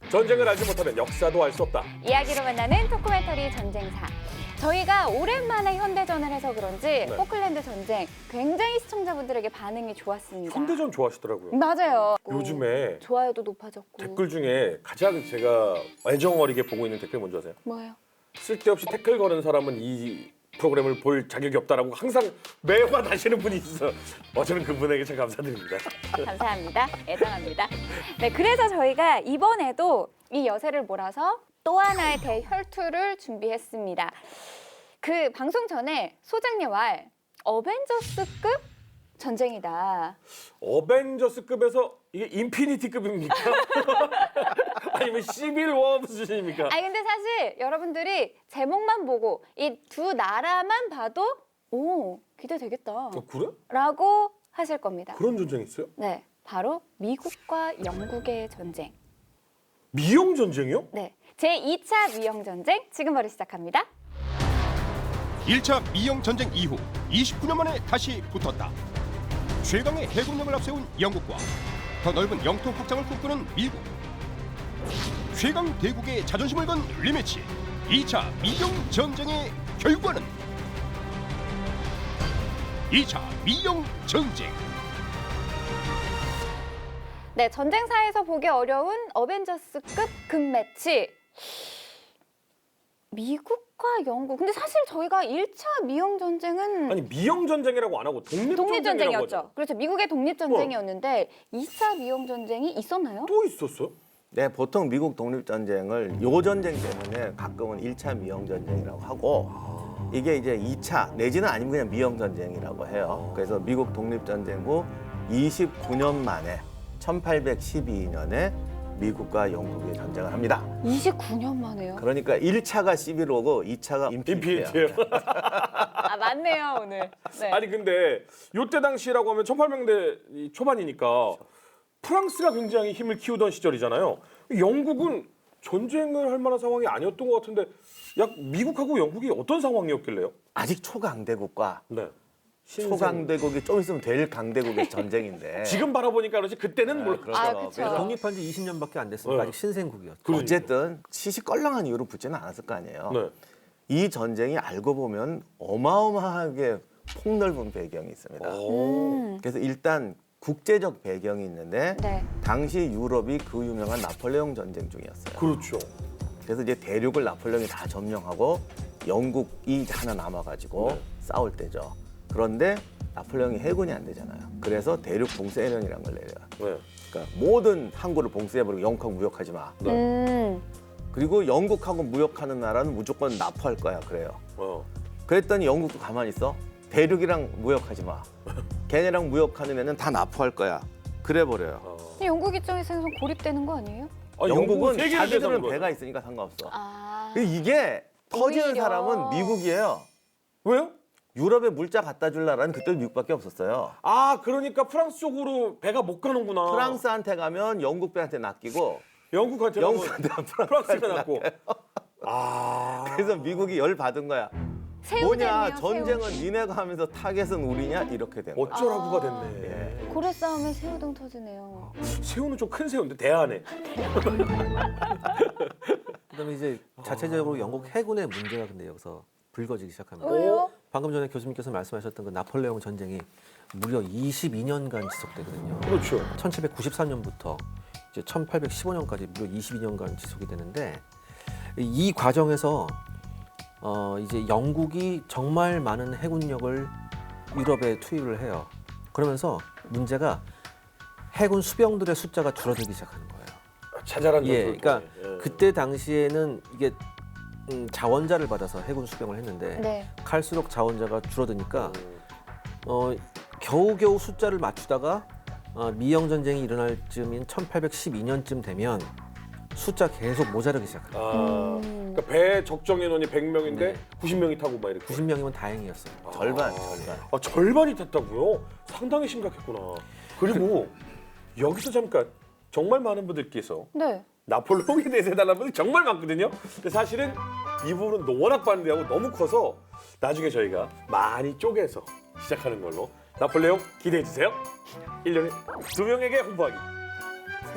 전쟁을 알지 못하면 역사도 알 수 없다. 이야기로 만나는 토크멘터리 전쟁사. 저희가 오랜만에 현대전을 해서 그런지 포클랜드 전쟁 굉장히 시청자분들에게 반응이 좋았습니다. 현대전 좋아하시더라고요. 맞아요. 요즘에 좋아요도 높아졌고. 댓글 중에 가장 제가 애정 어리게 보고 있는 댓글 뭔지 아세요? 뭐예요? 쓸데없이 댓글 거는 사람은 이 프로그램을 볼 자격이 없다라고 항상 매번 하시는 분이 있어. 저는 그분에게 참 감사드립니다. 감사합니다. 애정합니다. 네, 그래서 저희가 이번에도 이 여세를 몰아서 또 하나의 대혈투를 준비했습니다. 그 방송 전에 소장님 말 어벤져스급 전쟁이다. 어벤져스급에서 이게 인피니티급입니까? 아니면 시빌 워 수준입니까? 아니 근데 사실 여러분들이 제목만 보고 이 두 나라만 봐도 오 기대되겠다 그래? 라고 하실 겁니다. 그런 전쟁이 있어요? 네, 바로 미국과 영국의 전쟁. 미영 전쟁이요? 네, 제2차 미영 전쟁 지금 바로 시작합니다. 1차 미영 전쟁 이후 29년 만에 다시 붙었다. 최강의 해군력을 앞세운 영국과 더 넓은 영토 확장을 꿈꾸는 미국. 최강 대국의 자존심을 건 리매치 2차 미영 전쟁의 결과는 2차 미영 전쟁. 네, 전쟁사에서 보기 어려운 어벤져스급 금매치. 미국과 영국. 근데 사실 저희가 1차 미영 전쟁은 아니 미영 전쟁이라고 안 하고 독립전쟁이었죠. 그렇죠. 미국의 독립전쟁이었는데 2차 미영 전쟁이 있었나요? 또 있었어요? 네, 보통 미국 독립전쟁을 요 전쟁 때문에 가끔은 1차 미영전쟁이라고 하고 이게 이제 2차 내지는 아니면 그냥 미영전쟁이라고 해요. 그래서 미국 독립전쟁 후 29년 만에 1812년에 미국과 영국이 전쟁을 합니다. 29년 만에요. 그러니까 1차가 시빌워고 2차가 인피니티예요. 인피니티예요. 아, 맞네요, 오늘. 네. 아니 근데 요때 당시라고 하면 1800년대 초반이니까 프랑스가 굉장히 힘을 키우던 시절이잖아요. 영국은 전쟁을 할 만한 상황이 아니었던 것 같은데 약 미국하고 영국이 어떤 상황이었길래요? 아직 초강대국과 네. 초강대국이 좀 있으면 될 강대국의 전쟁인데 지금 바라보니까 그렇지 그때는 몰라. 그렇죠. 아, 그쵸. 그래서 독립한 지 20년밖에 안 됐으니까 아직 신생국이었죠. 그러니까. 어쨌든 시시껄렁한 이유로 붙지는 않았을 거 아니에요. 네. 이 전쟁이 알고 보면 어마어마하게 폭넓은 배경이 있습니다. 그래서 일단 국제적 배경이 있는데 네. 당시 유럽이 그 유명한 나폴레옹 전쟁 중이었어요. 그렇죠. 그래서 이제 대륙을 나폴레옹이 다 점령하고 영국이 하나 남아가지고 네. 싸울 때죠. 그런데 나폴레옹이 해군이 안 되잖아요. 그래서 대륙 봉쇄령이라는 걸 내려요. 네. 그러니까 모든 항구를 봉쇄해버리고 영국하고 무역하지 마. 그리고 영국하고 무역하는 나라는 무조건 납포할 거야. 그래요. 그랬더니 영국도 가만히 있어. 대륙이랑 무역하지 마. 걔네랑 무역하는 애는 다 납포할 거야. 그래 버려요. 근데 영국 입장에서는 고립되는 거 아니에요? 아, 영국은 세계를 자기들은 대상으로 배가 하죠. 있으니까 상관없어. 아, 이게 터지는 오히려. 사람은 미국이에요. 왜요? 유럽에 물자 갖다 줄 나라는 그때 미국밖에 없었어요. 아 그러니까 프랑스 쪽으로 배가 못 가는구나. 프랑스한테 가면 영국 배한테 낚이고 영국한테 가면 영국한테 프랑스가 났고. 아 그래서 미국이 열 받은 거야. 새우됐네요, 뭐냐 새우. 전쟁은 니네가 하면서 타겟은 우리냐 이렇게 된 거야. 어쩌라고가 됐네. 고래 싸움에 새우등 터지네요. 새우는 좀 큰 새우인데 대안에. 그다음에 이제 자체적으로 영국 해군의 문제가 근데 여기서 불거지기 시작합니다. 왜요? 방금 전에 교수님께서 말씀하셨던 그 나폴레옹 전쟁이 무려 22년간 지속되거든요. 그렇죠. 1794년부터 이제 1815년까지 무려 22년간 지속이 되는데 이 과정에서 이제 영국이 정말 많은 해군력을 유럽에 투입을 해요. 그러면서 문제가 해군 수병들의 숫자가 줄어들기 시작하는 거예요. 자잘한 예, 전투를 그러니까 통해. 그때 당시에는 이게 자원자를 받아서 해군 수병을 했는데 네. 갈수록 자원자가 줄어드니까 겨우겨우 숫자를 맞추다가 미영 전쟁이 일어날 즈음인 1812년쯤 되면 숫자 계속 모자르기 시작합니다. 아, 그러니까 배 적정 인원이 100명인데 네. 90명이 타고 막 이렇게. 90명이면 다행이었어요. 절반. 아, 절반이 탔다고요? 상당히 심각했구나. 그리고 여기서 잠깐 정말 많은 분들께서 네. 나폴레옹에 대해서 해달라는 분이 정말 많거든요. 근데 사실은 이 부분은 워낙 반대하고 너무 커서 나중에 저희가 많이 쪼개서 시작하는 걸로 나폴레옹 기대해 주세요. 1년에 2명에게 홍보하기.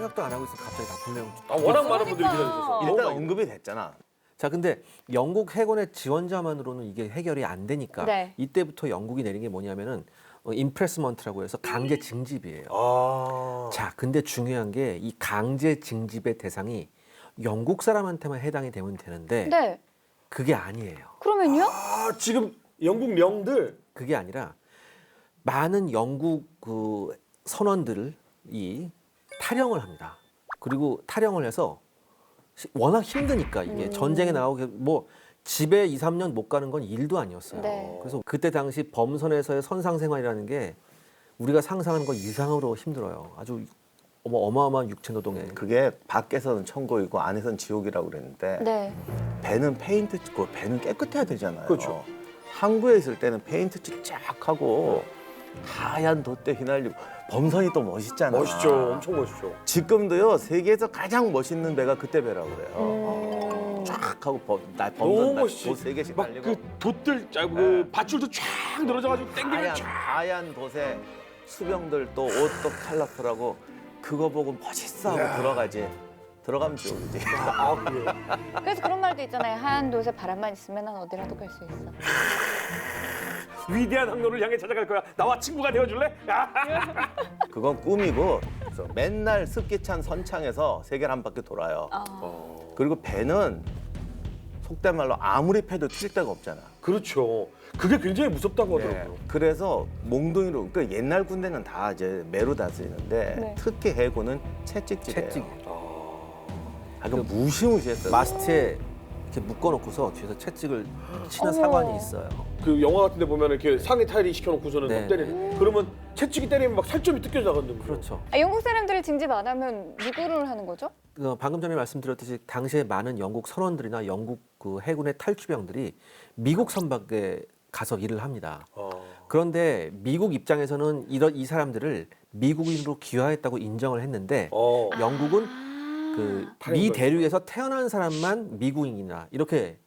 생각도 안 하고 있으면 갑자기 납품령. 워낙 많은 분들이 그러니까. 기다리셔서. 일단 너무 언급이 됐잖아. 자, 근데 영국 해군의 지원자만으로는 이게 해결이 안 되니까 네. 이때부터 영국이 내린 게 뭐냐면은 임프레스먼트라고 해서 강제 징집이에요. 아. 자, 근데 중요한 게 이 강제 징집의 대상이 영국 사람한테만 해당이 되면 되는데 네. 그게 아니에요. 그러면요? 아, 지금 영국 명들. 그게 아니라 많은 영국 그 선원들이 탈영을 합니다. 그리고 탈영을 해서 워낙 힘드니까 이게 전쟁에 나가고 뭐 집에 2, 3년 못 가는 건 일도 아니었어요. 네. 그래서 그때 당시 범선에서의 선상 생활이라는 게 우리가 상상하는 것 이상으로 힘들어요. 아주 어마어마한 육체 노동에. 그게 밖에서는 천국이고 안에서는 지옥이라고 그랬는데 네. 배는 페인트 찍고 배는 깨끗해야 되잖아요. 그렇죠. 항구에 있을 때는 페인트 쫙 하고 하얀 돛대 휘날리고 범선이 또 멋있잖아. 멋있죠. 엄청 멋있죠. 지금도요 세계에서 가장 멋있는 배가 그때 배라고 그래요. 쫙 하고 너무 범선 멋있지. 돛 3개씩 막 달리고 그 돛들, 그 밧줄도 쫙 늘어져가지고 땡기면 쫙. 하얀 돛에 수병들 또 옷도 컬러풀하고 그거 보고 멋있어 하고 들어가지. 들어가면 지옥이지. 아, 그래요? 그래서 그런 말도 있잖아요. 하얀 돛에 바람만 있으면 난 어디라도 갈 수 있어. 위대한 항로를 향해 찾아갈 거야. 나와 친구가 되어줄래? 그건 꿈이고 그래서 맨날 습기 찬 선창에서 세계를 한 바퀴 돌아요. 그리고 배는 속된 말로 아무리 패도 튈 데가 없잖아. 그렇죠. 그게 굉장히 무섭다고 예. 하더라고요. 그래서 몽둥이로 그 옛날 군대는 다 이제 매로 다 쓰이는데 네. 특히 해군은 채찍질이에요. 채찍. 그 무시무시했어요. 마스트에 이렇게 묶어놓고서 뒤에서 채찍을 치는 어머. 사관이 있어요. 그 영화 같은 데 보면 이렇게 상의 타일이 시켜놓고서는 네, 막 때리는. 그러면 채찍이 때리면 막 살점이 뜯겨 나간다는 거죠. 그렇죠. 아, 영국 사람들이 징집 안 하면 누구를 하는 거죠? 방금 전에 말씀드렸듯이 당시에 많은 영국 선원들이나 영국 그 해군의 탈주병들이 미국 선박에 가서 일을 합니다. 그런데 미국 입장에서는 이 사람들을 미국인으로 귀화했다고 인정을 했는데 영국은 그 미 탈영을 대륙에서 태어난 사람만 미국인이다 이렇게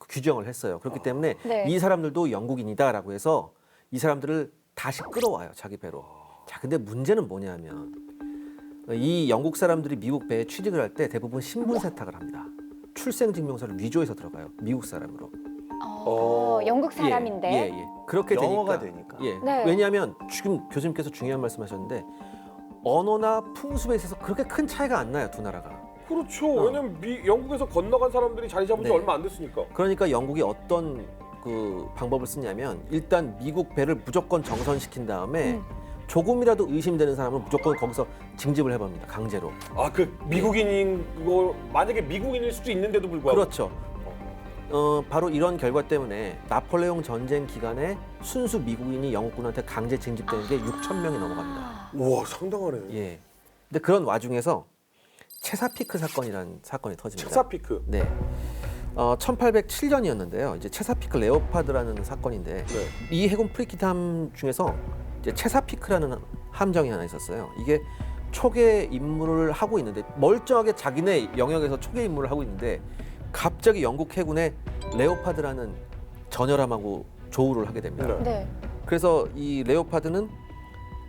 규정을 했어요. 그렇기 때문에 네. 이 사람들도 영국인이다라고 해서 이 사람들을 다시 끌어와요 자기 배로. 자, 근데 문제는 뭐냐면 이 영국 사람들이 미국 배에 취직을 할 때 대부분 신분 세탁을 합니다. 출생증명서를 위조해서 들어가요. 미국 사람으로. 영국 사람인데. 예. 그렇게 영어가 되니까. 되니까. 예. 네. 왜냐하면 지금 교수님께서 중요한 말씀하셨는데 언어나 풍습에 있어서 그렇게 큰 차이가 안 나요 두 나라가. 그렇죠. 왜냐면 영국에서 건너간 사람들이 자리 잡은 지 네. 얼마 안 됐으니까. 그러니까 영국이 어떤 그 방법을 쓰냐면 일단 미국 배를 무조건 정선시킨 다음에 조금이라도 의심되는 사람은 무조건 거기서 징집을 해봅니다 강제로. 아, 그 미국인인 거 만약에 미국인일 수도 있는데도 불구하고. 그렇죠. 바로 이런 결과 때문에 나폴레옹 전쟁 기간에 순수 미국인이 영국군한테 강제 징집되는 게 6천 명이 넘어갑니다. 우와, 상당하네. 예. 근데 그런 와중에서 체사피크 사건이라는 사건이 터집니다. 체사피크. 네. 1807년이었는데요. 이제 체사피크 레오파드라는 사건인데 네. 이 해군 프리기함 중에서 이제 체사피크라는 함정이 하나 있었어요. 이게 초계 임무를 하고 있는데 멀쩡하게 자기네 영역에서 초계 임무를 하고 있는데 갑자기 영국 해군의 레오파드라는 전열함하고 조우를 하게 됩니다. 네. 네. 그래서 이 레오파드는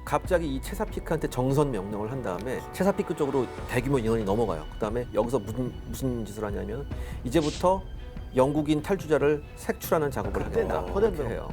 갑자기 이 체사피크한테 정선 명령을 한 다음에 체사피크 쪽으로 대규모 인원이 넘어가요. 그다음에 여기서 무슨 짓을 하냐면 이제부터 영국인 탈주자를 색출하는 작업을 하게 된다. 나포된 그렇게 해요.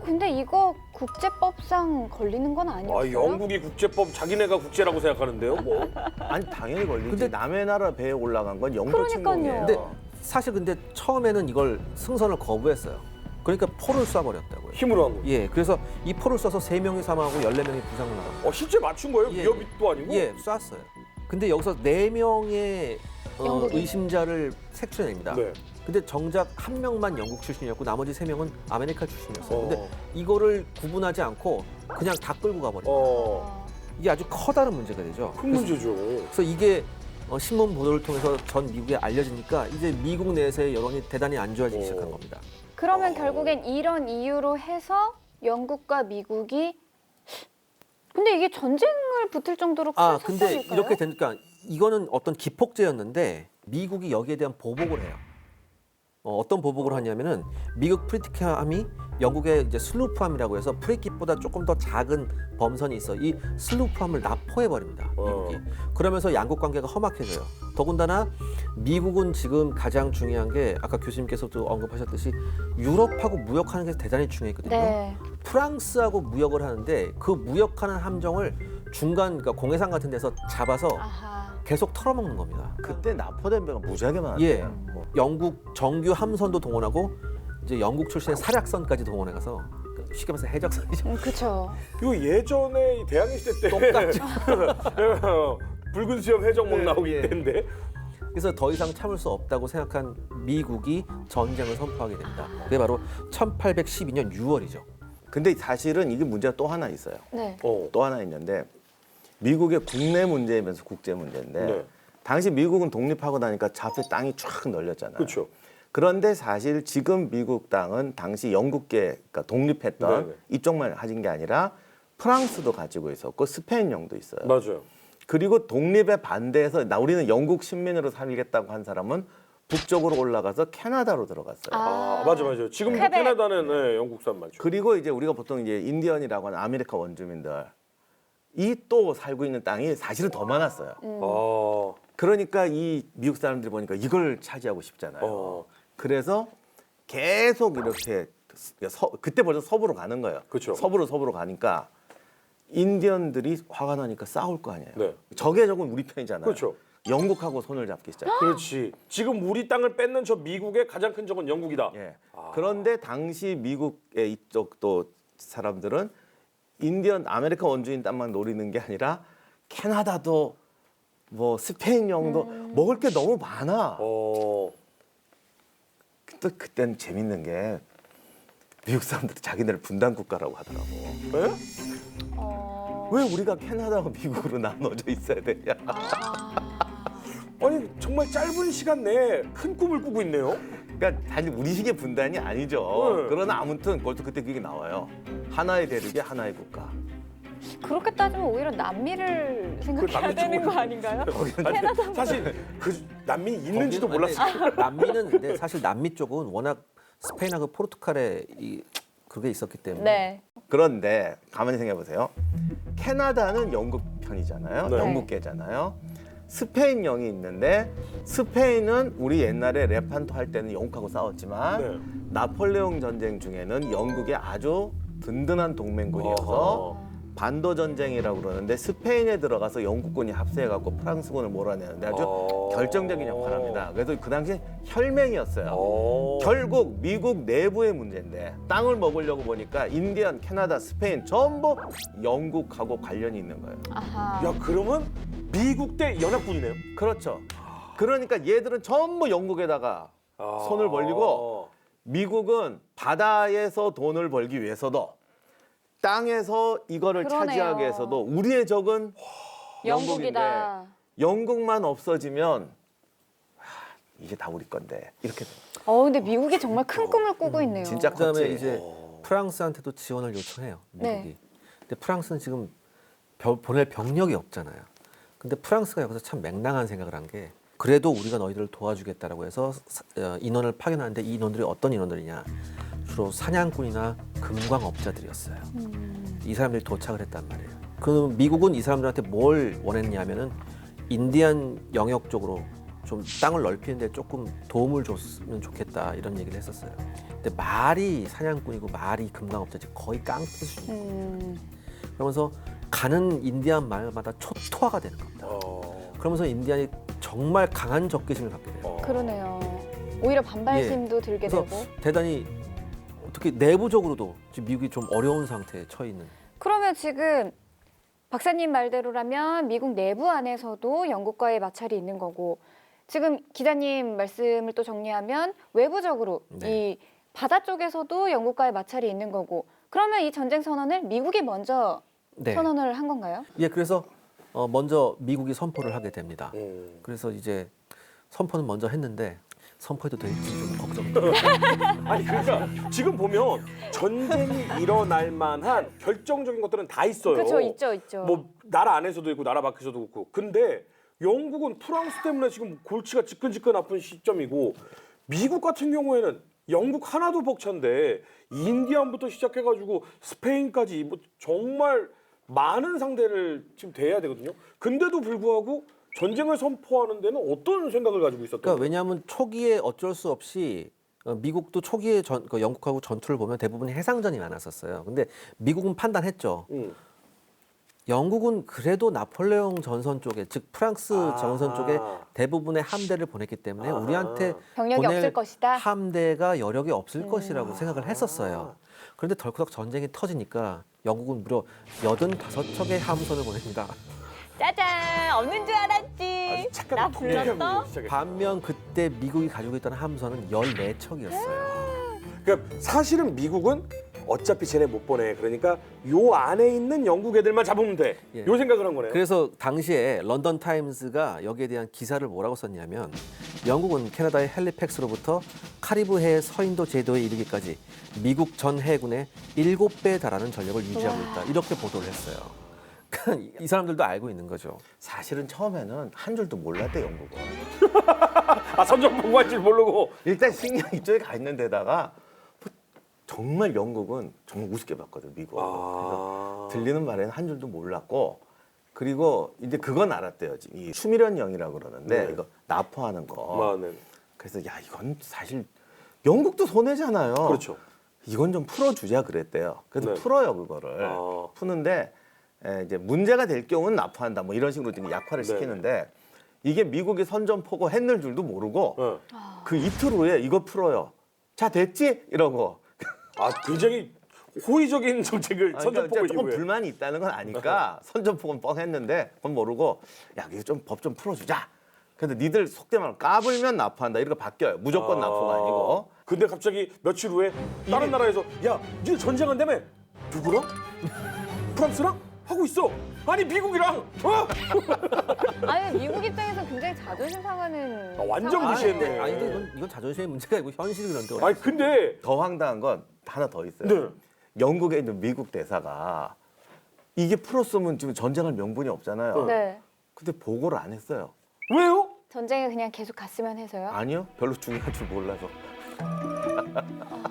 근데 이거 국제법상 걸리는 건 아니었어요? 아, 영국이 국제법 자기네가 국제라고 생각하는데요. 뭐. 아니 당연히 걸리지. 근데- 남의 나라 배에 올라간 건 영도 그러니까요. 침공이에요. 근데 사실 근데 처음에는 이걸 승선을 거부했어요. 그러니까 포를 쏴버렸다고요. 힘으로 한 거. 예, 그래서 이 포를 쏴서 3명이 사망하고 14명이 부상을 나갑니다. 실제 맞춘 거예요? 예, 위협도 아니고? 예, 쐈어요. 근데 여기서 4명의 영국인. 의심자를 색출해냅니다. 네. 근데 정작 1명만 영국 출신이었고 나머지 3명은 아메리카 출신이었어요. 근데 어. 이거를 구분하지 않고 그냥 다 끌고 가버려요. 이게 아주 커다란 문제가 되죠. 큰 문제죠. 그래서 이게 신문 보도를 통해서 전 미국에 알려지니까 이제 미국 내에서의 여론이 대단히 안 좋아지기 시작한 겁니다. 그러면 결국엔 이런 이유로 해서 영국과 미국이 근데 이게 전쟁을 붙을 정도로 큰 근데 사건일까요? 이렇게 되니까 이거는 어떤 기폭제였는데 미국이 여기에 대한 보복을 해요. 어떤 보복을 하냐면은 미국 프리티함이 영국의 이제 슬루프함이라고 해서 프리깃보다 조금 더 작은 범선이 있어. 이 슬루프함을 납포해 버립니다. 미국이. 그러면서 양국 관계가 험악해져요. 더군다나 미국은 지금 가장 중요한 게 아까 교수님께서도 언급하셨듯이 유럽하고 무역하는 게 대단히 중요했거든요. 네. 프랑스하고 무역을 하는데 그 무역하는 함정을 중간 그러니까 공해상 같은 데서 잡아서 아하. 계속 털어먹는 겁니다. 그때 납포된 배가 무지하게 많았어요. 예, 영국 정규 함선도 동원하고 이제 영국 출신의 사략선까지 동원해 가서 쉽게 말해서 해적선이죠. 그렇죠. 이거 예전에 이 대항해 시대 때 똑같죠. 붉은 수염 해적목 예, 나오기 예. 때인데 그래서 더 이상 참을 수 없다고 생각한 미국이 전쟁을 선포하게 됩니다. 그게 바로 1812년 6월이죠. 근데 사실은 이게 문제가 또 하나 있어요. 네. 또 하나 있는데 미국의 국내 문제이면서 국제 문제인데 네. 당시 미국은 독립하고 나니까 좌표 땅이 쫙 널렸잖아요. 그렇죠. 그런데 사실 지금 미국 땅은 당시 영국계 그러니까 독립했던 네네. 이쪽만 가진 게 아니라 프랑스도 가지고 있었고 스페인령도 있어요. 맞아요. 그리고 독립에 반대해서 우리는 영국 신민으로 살겠다고 한 사람은 북쪽으로 올라가서 캐나다로 들어갔어요. 맞아요. 지금도 퀘벡. 캐나다는 네, 영국산 맞죠. 그리고 이제 우리가 보통 이제 인디언이라고 하는 아메리카 원주민들 이 또 살고 있는 땅이 사실은 더 많았어요. 아, 그러니까 이 미국 사람들이 보니까 이걸 차지하고 싶잖아요. 어. 그래서 계속 이렇게 그때 벌써 서부로 가는 거예요. 그쵸. 서부로 가니까 인디언들이 화가 나니까 싸울 거 아니에요. 네. 적의 적은 우리 편이잖아요. 그렇죠. 영국하고 손을 잡기 시작. 그렇지. 지금 우리 땅을 뺏는 저 미국의 가장 큰 적은 영국이다. 예. 그런데 당시 미국의 이쪽 또 사람들은 인디언 아메리카 원주민 땅만 노리는 게 아니라 캐나다도 뭐 스페인령도 먹을 게 너무 많아. 또 그때는 재밌는 게 미국 사람들이 자기네를 분단 국가라고 하더라고. 네? 왜 우리가 캐나다와 미국으로 나눠져 있어야 되냐? 아니 정말 짧은 시간 내에 큰 꿈을 꾸고 있네요. 그러니까 사실 우리식의 분단이 아니죠. 네. 그러나 아무튼 벌써 그때 그게 나와요. 하나의 대륙에 하나의 국가. 그렇게 따지면 오히려 남미를 생각해야 남미 되는 쪽으로. 거 아닌가요? 아니, 사실 그 난민이 있는지도 몰랐어요. 남미는 근데 사실 남미 쪽은 워낙 스페인하고 포르투갈에 그게 있었기 때문에 네. 그런데 가만히 생각해 보세요. 캐나다는 영국 편이잖아요. 네. 영국계잖아요. 스페인령이 있는데 스페인은 우리 옛날에 레판토 할 때는 영국하고 싸웠지만 네. 나폴레옹 전쟁 중에는 영국의 아주 든든한 동맹군이어서 반도 전쟁이라고 그러는데 스페인에 들어가서 영국군이 합세해갖고 프랑스군을 몰아내는데 아주 결정적인 역할을 합니다. 그래서 그 당시 혈맹이었어요. 결국 미국 내부의 문제인데 땅을 먹으려고 보니까 인디언, 캐나다, 스페인 전부 영국하고 관련이 있는 거예요. 아하. 야 그러면 미국 대 연합군이네요. 그렇죠. 그러니까 얘들은 전부 영국에다가 손을 벌리고 미국은 바다에서 돈을 벌기 위해서도 땅에서 이거를 그러네요. 차지하기 위해서도 우리의 적은 영국이다. 영국만 없어지면 이게 다 우리 건데 이렇게 돼요. 근데 미국이 정말 큰 꿈을 꾸고 있네요. 진짜 그다음에 컸지. 이제 프랑스한테도 지원을 요청해요. 미국이. 네. 근데 프랑스는 지금 보낼 병력이 없잖아요. 근데 프랑스가 여기서 참 맹랑한 생각을 한 게 그래도 우리가 너희들을 도와주겠다라고 해서 인원을 파견하는데 이 인원들이 어떤 인원들이냐. 주로 사냥꾼이나 금광업자들이었어요. 이 사람들이 도착을 했단 말이에요. 그 미국은 이 사람들한테 뭘 원했냐면은 인디안 영역 쪽으로 좀 땅을 넓히는데 조금 도움을 줬으면 좋겠다 이런 얘기를 했었어요. 근데 말이 사냥꾼이고 말이 금광업자지 거의 깡패 수준. 그러면서 가는 인디안 말마다 초토화가 되는 겁니다. 그러면서 인디안이 정말 강한 적개심을 갖게 돼요. 그러네요. 오히려 반발심도 들게 그래서 되고. 대단히 어떻게 내부적으로도 지금 미국이 좀 어려운 상태에 처해 있는. 그러면 지금 박사님 말대로라면 미국 내부 안에서도 영국과의 마찰이 있는 거고 지금 기자님 말씀을 또 정리하면 외부적으로 네. 이 바다 쪽에서도 영국과의 마찰이 있는 거고 그러면 이 전쟁 선언을 미국이 먼저 네. 선언을 한 건가요? 예, 그래서 먼저 미국이 선포를 하게 됩니다. 그래서 이제 선포는 먼저 했는데 선포해도 될지 좀 걱정돼요. 아니 그러니까 지금 보면 전쟁이 일어날 만한 결정적인 것들은 다 있어요. 그렇죠, 있죠. 뭐 나라 안에서도 있고 나라 밖에서도 있고. 근데 영국은 프랑스 때문에 지금 골치가 지끈지끈 아픈 시점이고 미국 같은 경우에는 영국 하나도 벅찬데 인디안부터 시작해가지고 스페인까지 뭐 정말 많은 상대를 지금 대해야 되거든요. 근데도 불구하고 전쟁을 선포하는 데는 어떤 생각을 가지고 있었던 그러니까 거예요? 왜냐하면 초기에 어쩔 수 없이 미국도 초기에 그 영국하고 전투를 보면 대부분 해상전이 많았었어요. 근데 미국은 판단했죠. 영국은 그래도 나폴레옹 전선 쪽에, 즉 프랑스 전선 쪽에 대부분의 함대를 보냈기 때문에 우리한테 병력이 보낼 없을 것이다. 함대가 여력이 없을 것이라고 생각을 했었어요. 그런데 덜커덕 전쟁이 터지니까 영국은 무려 85척의 함선을 보냅니다. 짜잔, 없는 줄 알았지. 나 불렀어? 반면 그때 미국이 가지고 있던 함선은 14척이었어요. 그러니까 사실은 미국은 어차피 쟤네 못 보내. 그러니까 요 안에 있는 영국 애들만 잡으면 돼. 예. 요 생각을 한 거네요. 그래서 당시에 런던 타임스가 여기에 대한 기사를 뭐라고 썼냐면 영국은 캐나다의 헬리팩스로부터 카리브해 서인도 제도에 이르기까지 미국 전 해군의 7배에 달하는 전력을 유지하고 있다. 이렇게 보도를 했어요. 그러니까 이 사람들도 알고 있는 거죠. 사실은 처음에는 한 줄도 몰랐대 영국은. 아, 선전 보고할 줄 모르고. 일단 신경 이쪽에 가 있는 데다가 정말 영국은 정말 우습게 봤거든 미국. 그래서 들리는 말에는 한 줄도 몰랐고 그리고 이제 그건 알았대요. 이 수미련령이라고 그러는데 네. 이거 납포하는 거. 네. 그래서 야 이건 사실 영국도 손해잖아요. 그렇죠. 이건 좀 풀어주자 그랬대요. 그래서 네. 풀어요 그거를. 아. 푸는데 이제 문제가 될 경우는 납포한다 뭐 이런 식으로 좀 약화를 네. 시키는데 이게 미국이 선전포고 했는 줄도 모르고 네. 그 이틀 후에 이거 풀어요. 자 됐지? 이러고. 아, 굉장히 호의적인 정책을 그러니까 선전포고 조금 이후에. 불만이 있다는 건 아니까 선전포고는 뻥했는데 그건 모르고 야 이거 좀 법 좀 풀어주자. 근데 니들 속된 말로 까불면 납포한다 이렇게 바뀌어요. 무조건 납포가 아니고. 근데 갑자기 며칠 후에 다른 나라에서 야, 니네 전쟁한다며? 누구랑? 프랑스랑? 하고 있어. 아니 미국이랑. 어? 아니, 미국 입장에서 굉장히 자존심 상하는. 아, 완전 상황이에요. 무시했네. 아니 근데 이건 자존심의 문제가 아니고 현실이 그런데. 아니 근데 더 황당한 건 하나 더 있어요. 네. 영국에 있는 미국 대사가 이게 풀었으면 지금 전쟁할 명분이 없잖아요. 네. 근데 보고를 안 했어요. 왜요? 전쟁에 그냥 계속 갔으면 해서요. 아니요, 별로 중요한 줄 몰라서.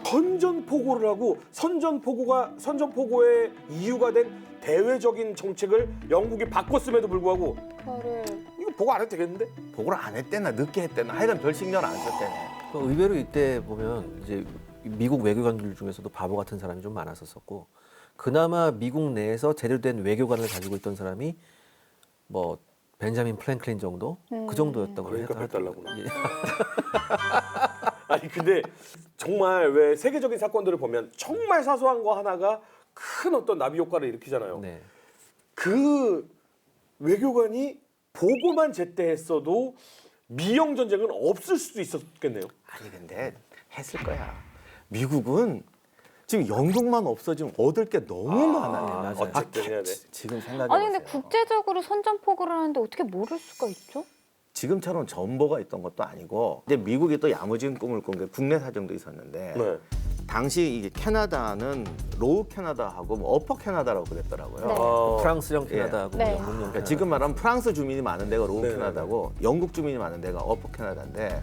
선전포고를 하고 선전포고의 이유가 된 대외적인 정책을 영국이 바꿨음에도 불구하고 그거를 이거 보고 안 해도 되겠는데? 보고를 안 했대나 늦게 했대나 하여간 별 신경 안 썼대네. 그 의외로 이때 보면 이제 미국 외교관들 중에서도 바보 같은 사람이 좀 많았었고 그나마 미국 내에서 제대로 된 외교관을 가지고 있던 사람이 뭐 벤자민 플랭클린 정도 그 정도였다고 그러니까 하더라고요. 백달러구나. 예. 아니 근데 정말 왜 세계적인 사건들을 보면 정말 사소한 거 하나가 큰 어떤 나비 효과를 일으키잖아요. 네. 그 외교관이 보고만 제때 했어도 미영 전쟁은 없을 수도 있었겠네요. 아니 근데 했을 거야. 미국은 지금 영국만 없어지면 얻을 게 너무 많아요. 맞아요. 어쨌든 해야 돼. 지금 생각해 아니 근데 보세요. 국제적으로 선전포고를 하는데 어떻게 모를 수가 있죠? 지금처럼 전보가 있던 것도 아니고 이제 미국이 또 야무진 꿈을 꾼 게 국내 사정도 있었는데 네. 당시 이게 캐나다는 로우 캐나다하고 뭐 어퍼 캐나다라고 그랬더라고요. 네. 프랑스령 캐나다하고 네. 영국령 캐나다. 그러니까 지금 말하면 프랑스 주민이 많은 데가 로우 네, 캐나다고 영국 주민이 많은 데가 어퍼 캐나다인데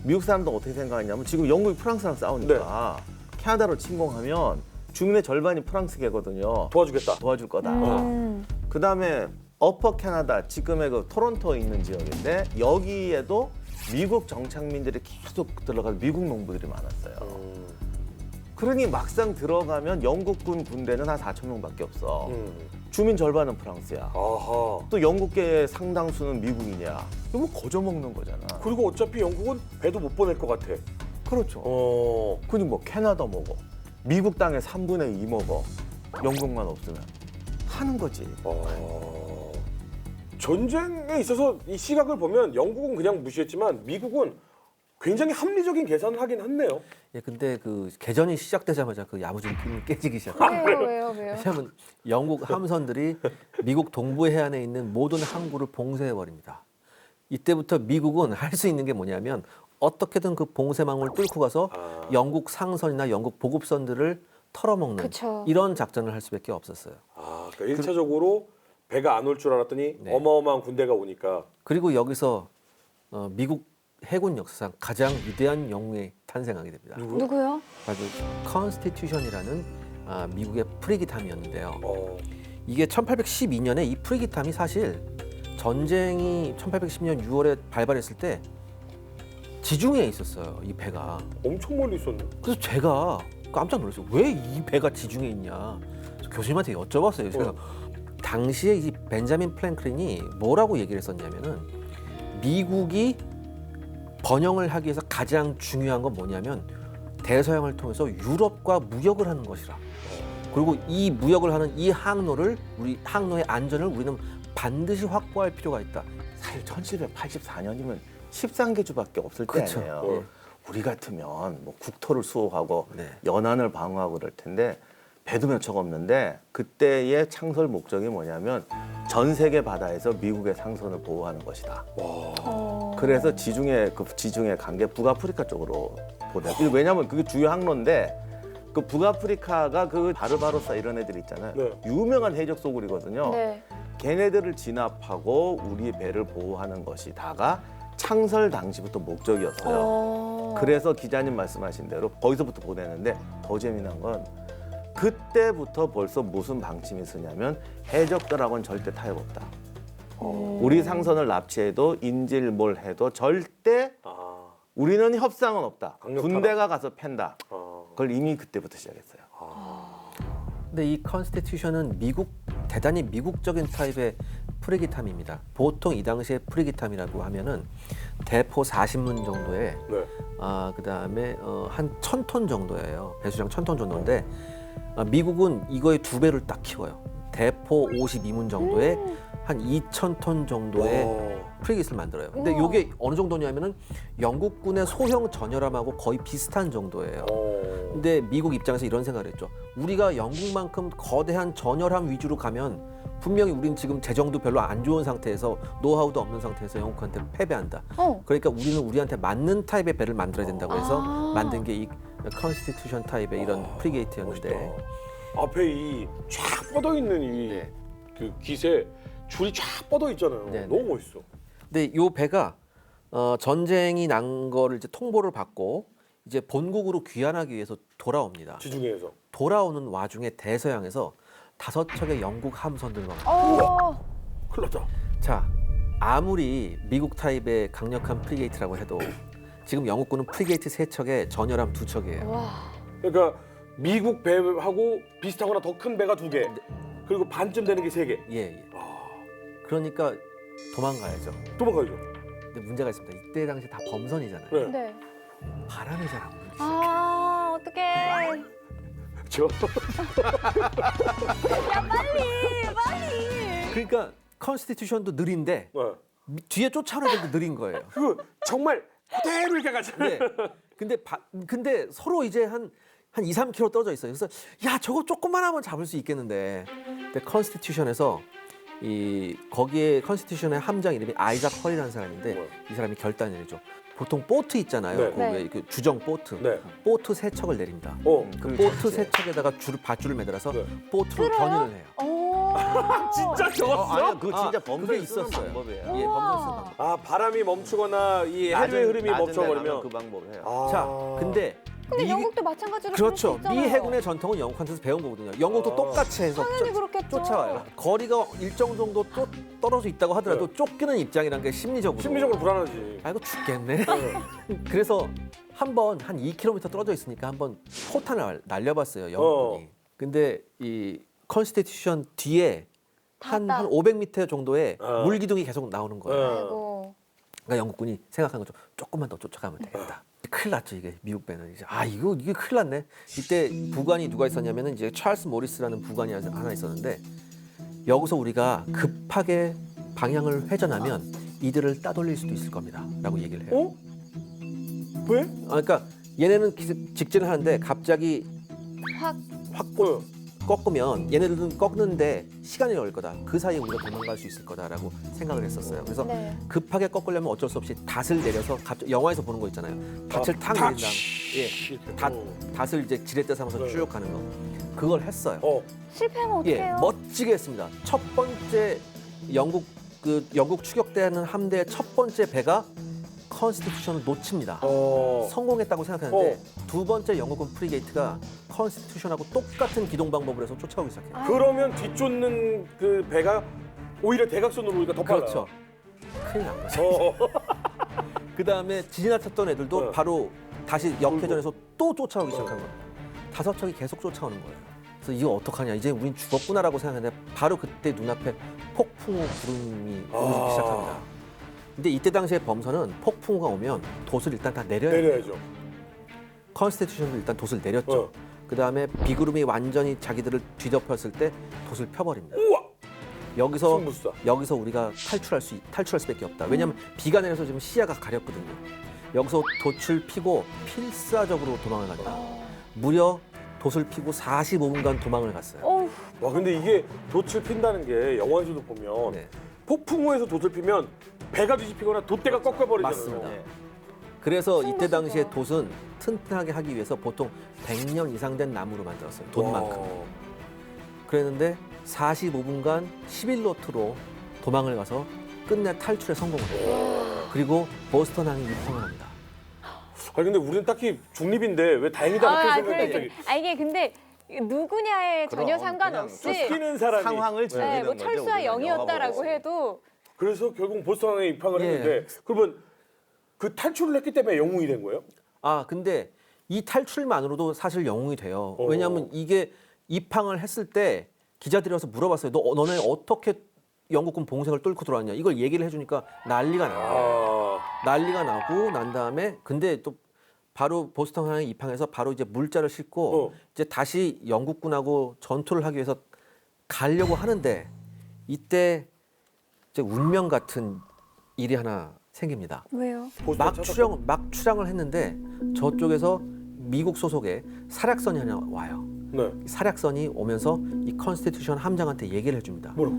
미국 사람도 어떻게 생각했냐면 지금 영국이 프랑스랑 싸우니까 캐나다로 침공하면 주민의 절반이 프랑스계거든요. 도와주겠다. 도와줄 거다. 음. 그다음에 어퍼 캐나다 지금의 그 토론토에 있는 지역인데 여기에도 미국 정착민들이 계속 들어가서 미국 농부들이 많았어요. 그러니 막상 들어가면 영국군 군대는 한 4천 명밖에 없어. 주민 절반은 프랑스야. 아하. 또 영국계의 상당수는 미국이냐? 이거 뭐 거저먹는 거잖아. 그리고 어차피 영국은 배도 못 보낼 것 같아. 그렇죠. 그니 뭐 캐나다 먹어. 미국 땅의 3분의 2 먹어. 영국만 없으면 하는 거지. 전쟁에 있어서 이 시각을 보면 영국은 그냥 무시했지만 미국은 굉장히 합리적인 계산을 하긴 했네요. 예, 근데 그 개전이 시작되자마자 그 야무진 꿈이 깨지기 시작해요. 왜요? 왜냐하면 영국 함선들이 미국 동부 해안에 있는 모든 항구를 봉쇄해 버립니다. 이때부터 미국은 할 수 있는 게 뭐냐면 어떻게든 그 봉쇄망을 뚫고 가서 영국 상선이나 영국 보급선들을 털어먹는 그쵸. 이런 작전을 할 수밖에 없었어요. 그러니까 1차적으로 배가 안 올 줄 알았더니 네. 어마어마한 군대가 오니까 그리고 여기서 미국 해군 역사상 가장 위대한 영웅이 탄생하게 됩니다. 누구요? 바로 컨스티튜션이라는 미국의 프리기탐이었는데요. 어. 이게 1812년에 이 프리기탐이 사실 전쟁이 1812년 6월에 발발했을 때 지중해에 있었어요. 이 배가. 엄청 멀리 있었네. 그래서 제가 깜짝 놀랐어요. 왜 이 배가 지중해에 있냐. 그래서 교수님한테 여쭤봤어요. 그래서 당시에 이 벤자민 프랭클린이 뭐라고 얘기를 했었냐면은 미국이 번영을 하기 위해서 가장 중요한 건 뭐냐면 대서양을 통해서 유럽과 무역을 하는 것이라. 그리고 이 무역을 하는 이 항로를 우리 항로의 안전을 우리는 반드시 확보할 필요가 있다. 사실 1784년이면 13개주밖에 없을 때 그쵸. 아니에요. 우리 같으면 뭐 국토를 수호하고 네. 연안을 방어하고 그럴 텐데 배도 몇 척 없는데 그때의 창설 목적이 뭐냐면 전 세계 바다에서 미국의 상선을 보호하는 것이다. 그래서 지중해 간 게 북아프리카 쪽으로 보내. 왜냐하면 그게 주요 항로인데 그 북아프리카가 그 바르바로사 이런 애들 있잖아요. 네. 유명한 해적 소굴이거든요. 네. 걔네들을 진압하고 우리 배를 보호하는 것이 다가 창설 당시부터 목적이었어요. 그래서 기자님 말씀하신 대로 거기서부터 보내는데 더 재미난 건 그때부터 벌써 무슨 방침이 쓰냐면 해적들하고는 절대 타협 없다. 우리 상선을 납치해도 인질 뭘 해도 절대 아. 우리는 협상은 없다. 강력하다. 군대가 가서 팬다. 아. 그걸 이미 그때부터 시작했어요. 근데 이 컨스티튜션은 대단히 미국적인 타입의 프리기탐입니다. 보통 이 당시에 프리기탐이라고 하면은 대포 40문 정도에 네. 그다음에 한 1,000톤 정도예요. 배수량 1,000톤 정도인데 미국은 이거의 2배를 딱 키워요. 대포 52문 정도에 한 2,000톤 정도의 프리깃을 만들어요. 근데 우와. 이게 어느 정도냐면은 영국군의 소형 전열함하고 거의 비슷한 정도예요. 근데 미국 입장에서 이런 생각을 했죠. 우리가 영국만큼 거대한 전열함 위주로 가면 분명히 우린 지금 재정도 별로 안 좋은 상태에서 노하우도 없는 상태에서 영국한테 패배한다. 그러니까 우리는 우리한테 맞는 타입의 배를 만들어야 된다고 해서 만든 게 이 컨스티튜션 타입의 이런 프리게이트였는데 앞에 이 쫙 뻗어 있는 이 네. 그 깃에 줄이 쫙 뻗어 있잖아요. 네, 너무 네. 멋있어. 근데 이 배가 전쟁이 난 거를 이제 통보를 받고 이제 본국으로 귀환하기 위해서 돌아옵니다. 지중해에서. 돌아오는 와중에 대서양에서 5척의 영국 함선들과 큰일 났다. 자, 아무리 미국 타입의 강력한 프리게이트라고 해도 지금 영국군은 프리게이트 3척에 전열함 2척이에요. 와. 그러니까 미국 배하고 비슷하거나 더 큰 배가 2개. 그리고 반쯤 되는 게 3개. 예. 그러니까 도망가야죠. 도망가야죠. 근데 문제가 있습니다. 이때 당시 다 범선이잖아요. 네. 네. 바람이 잘 안 불죠. 어떡해. 저 빨리. 그러니까 컨스티튜션도 느린데 네. 뒤에 쫓아오는 애들도 느린 거예요. 그 정말 그대로 이렇게 가잖아요. 네. 근데 서로 이제 한 2, 3km 떨어져 있어요. 그래서 야, 저거 조금만 하면 잡을 수 있겠는데. 근데 컨스티튜션에서 거기에 컨스티튜션의 함장 이름이 아이작 헐이라는 사람인데 뭐요? 이 사람이 결단을 내리죠. 보통 보트 있잖아요. 네. 그 네. 왜 그 주정 보트. 네. 보트 3척을 내립니다. 그 보트 3척에다가 밧줄을 매달아서 네. 보트로 견인을 해요. 진짜 적었어? 아니요, 그거 진짜 그게 범죄에 쓰는 있었어요. 방법이에요. 예, 범죄 쓰는 방법. 아 바람이 멈추거나 이 해류의 흐름이 낮은 데 멈춰버리면 가면 그 방법을 해요. 아. 자, 근데 근데 미- 영국도 마찬가지로 그렇죠. 그럴 수 미 있잖아요. 해군의 전통은 영국한테서 배운 거거든요. 영국도 아. 똑같이 해서 당연히 그렇겠죠. 쫓아와요. 거리가 일정 정도 떨어져 있다고 하더라도 쫓기는 입장이란 게 심리적으로 불안하지. 아, 이거 죽겠네. 그래서 한 2km 떨어져 있으니까 한번 포탄을 날려봤어요, 영국군이. 근데 이 컨스티튜션 뒤에 한 닿았다. 500m 정도의 어. 물기둥이 계속 나오는 거예요. 아이고. 그러니까 영국군이 생각한 거죠. 조금만 더 쫓아가면 되겠다. 큰일 났죠, 이게 미국 배는 이제. 이게 큰일 났네. 이때 부관이 누가 있었냐면은 이제 찰스 모리스라는 부관이 하나 있었는데 여기서 우리가 급하게 방향을 회전하면 이들을 따돌릴 수도 있을 겁니다.라고 얘기를 해요. 어? 왜? 그러니까 얘네는 직진을 하는데 갑자기 확 꺾으면 얘네들은 꺾는데 시간이 걸릴 거다. 그 사이에 우리가 도망갈 수 있을 거다라고 생각을 했었어요. 그래서 네. 급하게 꺾으려면 어쩔 수 없이 닷을 내려서 갑자기 영화에서 보는 거 있잖아요. 닷을 탁 내린 다음, 닷을 이제 지렛대 삼아서 네. 쭉 가는 거. 그걸 했어요. 실패하면 예, 어떡해요? 멋지게 했습니다. 첫 번째 영국 추격대하는 함대의 첫 번째 배가 컨스티튜션을 놓칩니다. 어. 성공했다고 생각하는데 두 번째 영국군 프리게이트가 컨스티튜션하고 똑같은 기동 방법을 해서 쫓아오기 시작해요. 그러면 뒤쫓는 그 배가 오히려 대각선으로 오니까 더 빨라요. 그렇죠. 큰일 난 거죠. 어. 그 다음에 지나쳤던 애들도 네. 바로 다시 역회전해서 또 쫓아오기 시작한 거예요. 5척이 계속 쫓아오는 거예요. 그래서 이거 어떡하냐, 이제 우린 죽었구나라고 생각했는데 바로 그때 눈앞에 폭풍우 구름이 오기 시작합니다. 근데 이때 당시에 범선은 폭풍우가 오면 돛을 일단 다 내려야 돼요. 내려야죠. 컨스티튜션도 일단 돛을 내렸죠. 어. 그 다음에 비구름이 완전히 자기들을 뒤덮였을 때 돛을 펴버립니다. 우와. 여기서 승부수다. 우리가 탈출할 수밖에 없다. 왜냐하면 비가 내려서 지금 시야가 가렸거든요. 여기서 돛을 피고 필사적으로 도망을 갑니다. 무려 돛을 피고 45분간 도망을 갔어요. 어우, 와 근데 이게 돛을 핀다는 게 영화에서도 보면 네. 폭풍우에서 돛을 피면 배가 뒤집히거나 돛대가 꺾여버리잖아요. 맞습니다. 네. 그래서 이때 승부수죠. 당시에 돛은 튼튼하게 하기 위해서 보통 100년 이상 된 나무로 만들었어요. 돛만큼. 와. 그랬는데 45분간 11노트로 도망을 가서 끝내 탈출에 성공을 해요. 그리고 보스턴항에 입항을 합니다. 아니 근데 우리는 딱히 중립인데 왜 다행이다 같은 생각이 그러니까. 갑자기. 이게 근데 누구냐에 전혀 그럼 상관없이 뛰는 사람이. 상황을 즐기는 네, 뭐 거죠. 철수와 우리는 영이었다라고 영화 해도 그래서 결국 보스턴항에 입항을 예. 했는데 그러면 그 탈출을 했기 때문에 영웅이 된 거예요? 아, 근데 이 탈출만으로도 사실 영웅이 돼요. 왜냐하면 이게 입항을 했을 때 기자들이 와서 물어봤어요. 너네 어떻게 영국군 봉쇄를 뚫고 들어왔냐. 이걸 얘기를 해주니까 난리가 나요. 아. 난리가 나고 난 다음에 근데 또 바로 보스턴항에 입항해서 바로 이제 물자를 싣고 이제 다시 영국군하고 전투를 하기 위해서 가려고 하는데 이때 이제 운명 같은 일이 하나 생깁니다. 왜요? 막 출항을 했는데 저쪽에서 미국 소속의 사략선이 하나 와요. 네. 사략선이 오면서 이 컨스티튜션 함장한테 얘기를 해줍니다. 뭐라고?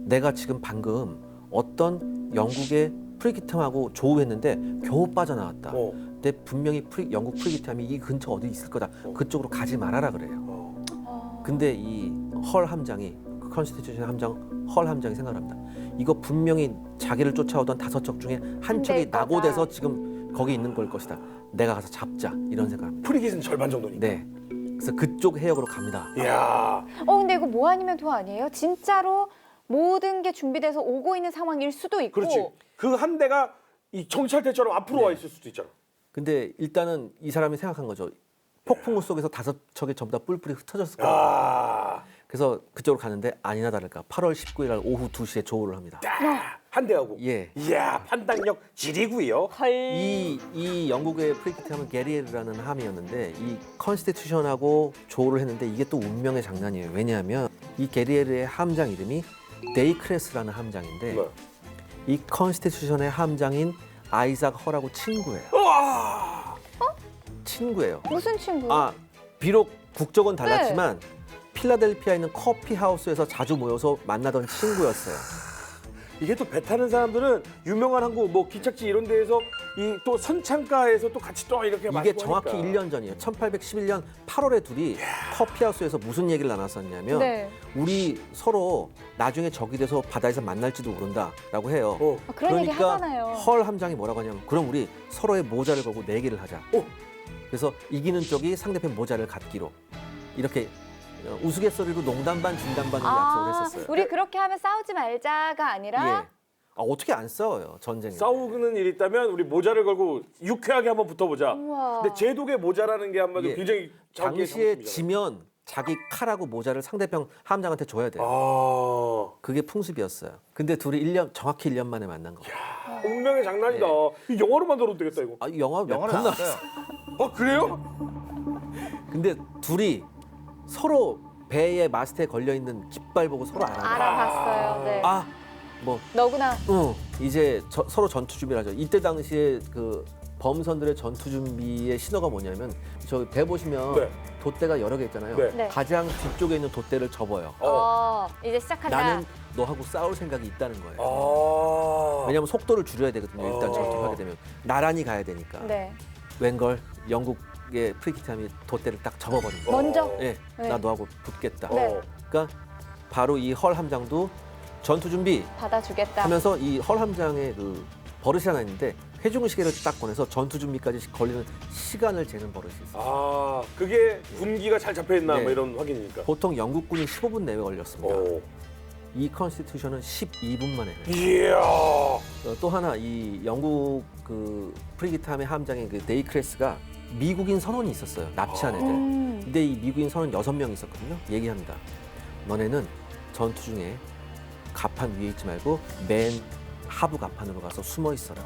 내가 지금 방금 어떤 영국의 프리기트함하고 조우했는데 겨우 빠져나왔다. 어. 근데 분명히 영국 프리기트함이 이 근처 어디 있을 거다. 그쪽으로 가지 말아라 그래요. 어. 근데 이 헐 함장이 그 컨스티튜션 함장 헐 함장이 생각합니다. 이거 분명히 자기를 쫓아오던 5척 중에 한 척이 거다. 낙오돼서 지금 거기 있는 걸 것이다. 내가 가서 잡자 이런 생각합니다. 프리깃은 절반 정도니까. 네. 그래서 그쪽 해역으로 갑니다. 이야. 근데 이거 뭐 아니면 도 아니에요? 진짜로 모든 게 준비돼서 오고 있는 상황일 수도 있고. 그렇지. 그 한 대가 이 정찰대처럼 앞으로 와 있을 수도 있잖아. 근데 일단은 이 사람이 생각한 거죠. 폭풍우 속에서 5척이 전부 다 뿔뿔이 흩어졌을 거예요. 아. 그래서 그쪽으로 가는데 아니나 다를까 8월 19일 날 오후 2시에 조우를 합니다. 한 대하고. 예. 이야 판단력 지리고요. 헐. 이 영국의 프리기트함은 게리에르라는 함이었는데 이 컨스티튜션하고 조우를 했는데 이게 또 운명의 장난이에요. 왜냐하면 이 게리에르의 함장 이름이 데이크레스라는 함장인데 네. 이 컨스티튜션의 함장인 아이작 허라고 친구예요. 우와. 친구예요. 무슨 친구? 아, 비록 국적은 달랐지만 필라델피아에 있는 커피 하우스에서 자주 모여서 만나던 친구였어요. 이게 또 배 타는 사람들은 유명한 항구 뭐 기착지 이런 데에서 이 또 선창가에서 또 같이 또 이렇게 마시고 이게 정확히 하니까. 1년 전이에요. 1811년 8월에 둘이 커피하우스에서 무슨 얘기를 나눴었냐면 네. 우리 서로 나중에 적이 돼서 바다에서 만날지도 모른다라고 해요. 어. 그런 얘기 그러니까 하잖아요. 헐 함장이 뭐라고 하냐면 그럼 우리 서로의 모자를 걸고 내기를 하자. 그래서 이기는 쪽이 상대편 모자를 갖기로 이렇게 우스갯소리로 농담 반 진담 반으로 약속을 했었어요. 우리 그렇게 하면 싸우지 말자가 아니라 예. 어떻게 안 싸워요 전쟁에? 싸우는 일이 있다면 우리 모자를 걸고 유쾌하게 한번 붙어보자. 우와. 근데 제독의 모자라는 게 한마디로 예. 굉장히 자기의 당시에 장점이잖아요. 지면 자기 칼하고 모자를 상대편 함장한테 줘야 돼요. 아. 그게 풍습이었어요. 근데 둘이 정확히 1년 만에 만난 거예요. 운명의 장난이다. 이 영화로 만들어도 되겠다 이거. 아, 영화 몇 영화를 편 나왔어요. 나왔어. 아 그래요? 근데 둘이 서로 배의 마스트에 걸려 있는 깃발 보고 서로 알아요. 알아봤어요. 네. 뭐, 너구나. 이제 서로 전투 준비를 하죠. 이때 당시에 그 범선들의 전투 준비의 신호가 뭐냐면 저 배 보시면 네. 돛대가 여러 개 있잖아요. 네. 네. 가장 뒤쪽에 있는 돛대를 접어요. 이제 시작한다. 나는 너하고 싸울 생각이 있다는 거예요. 아. 왜냐하면 속도를 줄여야 되거든요. 일단 어. 전투를 하게 되면 나란히 가야 되니까. 네. 웬걸 영국의 프리기트함이 돛대를 딱 접어버린 거예요. 먼저. 예, 네. 나 너하고 붙겠다. 네. 그러니까 바로 이 헐 함장도 전투 준비 받아주겠다. 하면서 이 헐 함장의 그 버릇이 하나 있는데 회중 시계를 딱 꺼내서 전투 준비까지 걸리는 시간을 재는 버릇이 있어요. 아, 그게 군기가 잘 잡혀 있나 네. 뭐 이런 확인이니까. 보통 영국군이 15분 내외 걸렸습니다. 오. 이 컨스티튜션은 12분 만에 해요. 이야. 또 하나 이 영국 그 프리기타함의 함장인 그 데이크레스가 미국인 선원이 있었어요. 납치한 애들. 근데 이 미국인 선원 6명 있었거든요. 얘기합니다. 너네는 전투 중에 갑판 위에 있지 말고 맨 하부 갑판으로 가서 숨어 있어라.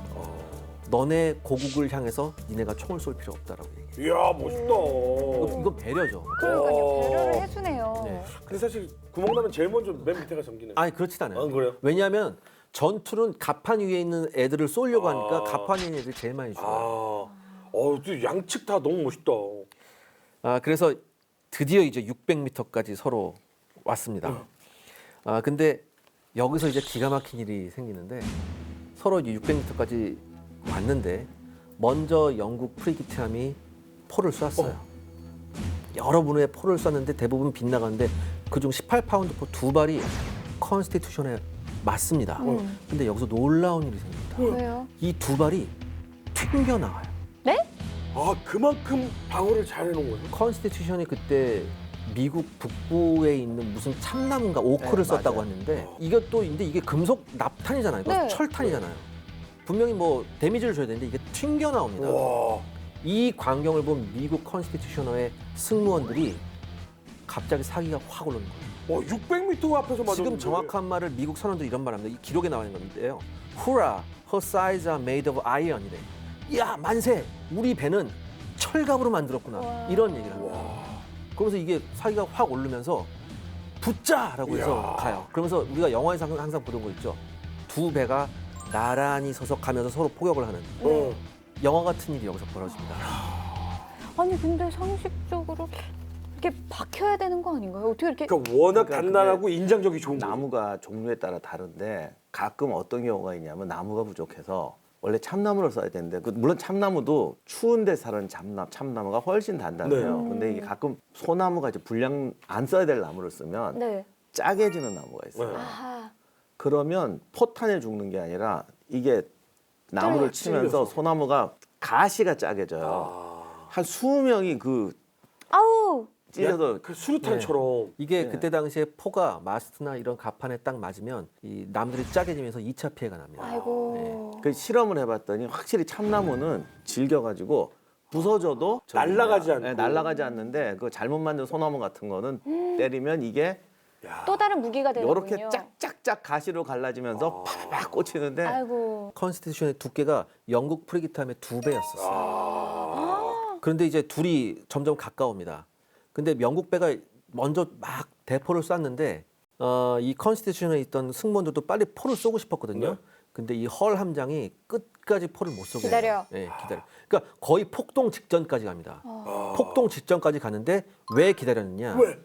너네 고국을 향해서 니네가 총을 쏠 필요 없다라고 얘기해요. 이야, 멋있다. 이건 배려죠. 그러니까요. 배려를 해주네요. 네. 근데 사실 구멍 나면 제일 먼저 맨 밑에가 잠기네. 아니 그렇진 않아요. 아, 그래요? 왜냐하면 전투는 갑판 위에 있는 애들을 쏘려고 하니까 갑판 위에 있는 애들이 제일 많이 죽어요. 또 양측 다 너무 멋있다. 그래서 드디어 이제 600m까지 서로 왔습니다. 근데 여기서 이제 기가 막힌 일이 생기는데 서로 이제 600m까지 왔는데 먼저 영국 프리기트함이 포를 쐈어요. 여러 분의 포를 쐈는데 대부분 빗나가는데 그중 18파운드 포 2발이 컨스티튜션에 맞습니다. 근데 여기서 놀라운 일이 생깁니다. 왜요? 이 2발이 튕겨 나와요. 네? 아, 그만큼 방어를 잘 해놓은 거예요. 컨스티튜션이 그때 미국 북부에 있는 무슨 참나무인가 오크를 네, 썼다고 맞아요. 하는데 이것도 근데 이게 금속 납탄이잖아요. 이거 네. 철탄이잖아요. 분명히 뭐 데미지를 줘야 되는데 이게 튕겨 나옵니다. 와. 이 광경을 본 미국 컨스티튜셔너의 승무원들이 갑자기 사기가 확 오르는 거예요. 600m 앞에서 맞았는데. 지금 정확한 말을 미국 선원들이 이런 말합니다. 이 기록에 나와 있는 건데요. Hurrah, her sides are made of iron이래. 야 만세, 우리 배는 철갑으로 만들었구나. 와. 이런 얘기를 합니다. 그러면서 이게 사기가 확 오르면서 붙자라고 해서 이야. 가요. 그러면서 우리가 영화에서 항상 보던 거 있죠. 두 배가 나란히 서서 가면서 서로 포격을 하는 어. 영화 같은 일이 여기서 벌어집니다. 아니 근데 상식적으로 이렇게 박혀야 되는 거 아닌가요? 어떻게 이렇게 그러니까 워낙 그러니까 단단하고 인장적이 좋은 거예요. 나무가 종류에 따라 다른데 가끔 어떤 경우가 있냐면 나무가 부족해서 원래 참나무를 써야 되는데 물론 참나무도 추운 데 사는 참나무가 훨씬 단단해요. 네. 근데 이게 가끔 소나무가 이제 분량 안 써야 될 나무를 쓰면 네. 짜게지는 나무가 있어요. 네. 아하. 그러면 포탄에 죽는 게 아니라 이게 나무를 치면서 찔려서. 소나무가 가시가 짜게져요. 한 20명이 그 아우. 찔려서 그 수류탄처럼. 이게 네. 그때 당시에 포가 마스트나 이런 갑판에 딱 맞으면 이 남들이 짜게지면서 2차 피해가 납니다. 아이고. 그 실험을 해봤더니 확실히 참나무는 질겨가지고 부서져도 날아가지 않고. 네, 날아가지 않는데 그 잘못 만든 소나무 같은 거는 때리면 이게 또 다른 무기가 되는군요. 이렇게 짝짝짝 가시로 갈라지면서 팍팍 꽂히는데 아이고. 컨스티튜션의 두께가 영국 프리기타함의 2배였었어요. 그런데 이제 둘이 점점 가까웁니다. 근데 영국 배가 먼저 막 대포를 쐈는데 이 컨스티튜션에 있던 승무원들도 빨리 포를 쏘고 싶었거든요. 네. 근데 이 헐 함장이 끝까지 포를 못 쏘게 기다려. 해요. 네, 기다려. 그러니까 거의 폭동 직전까지 갑니다. 폭동 직전까지 가는데 왜 기다렸느냐? 왜?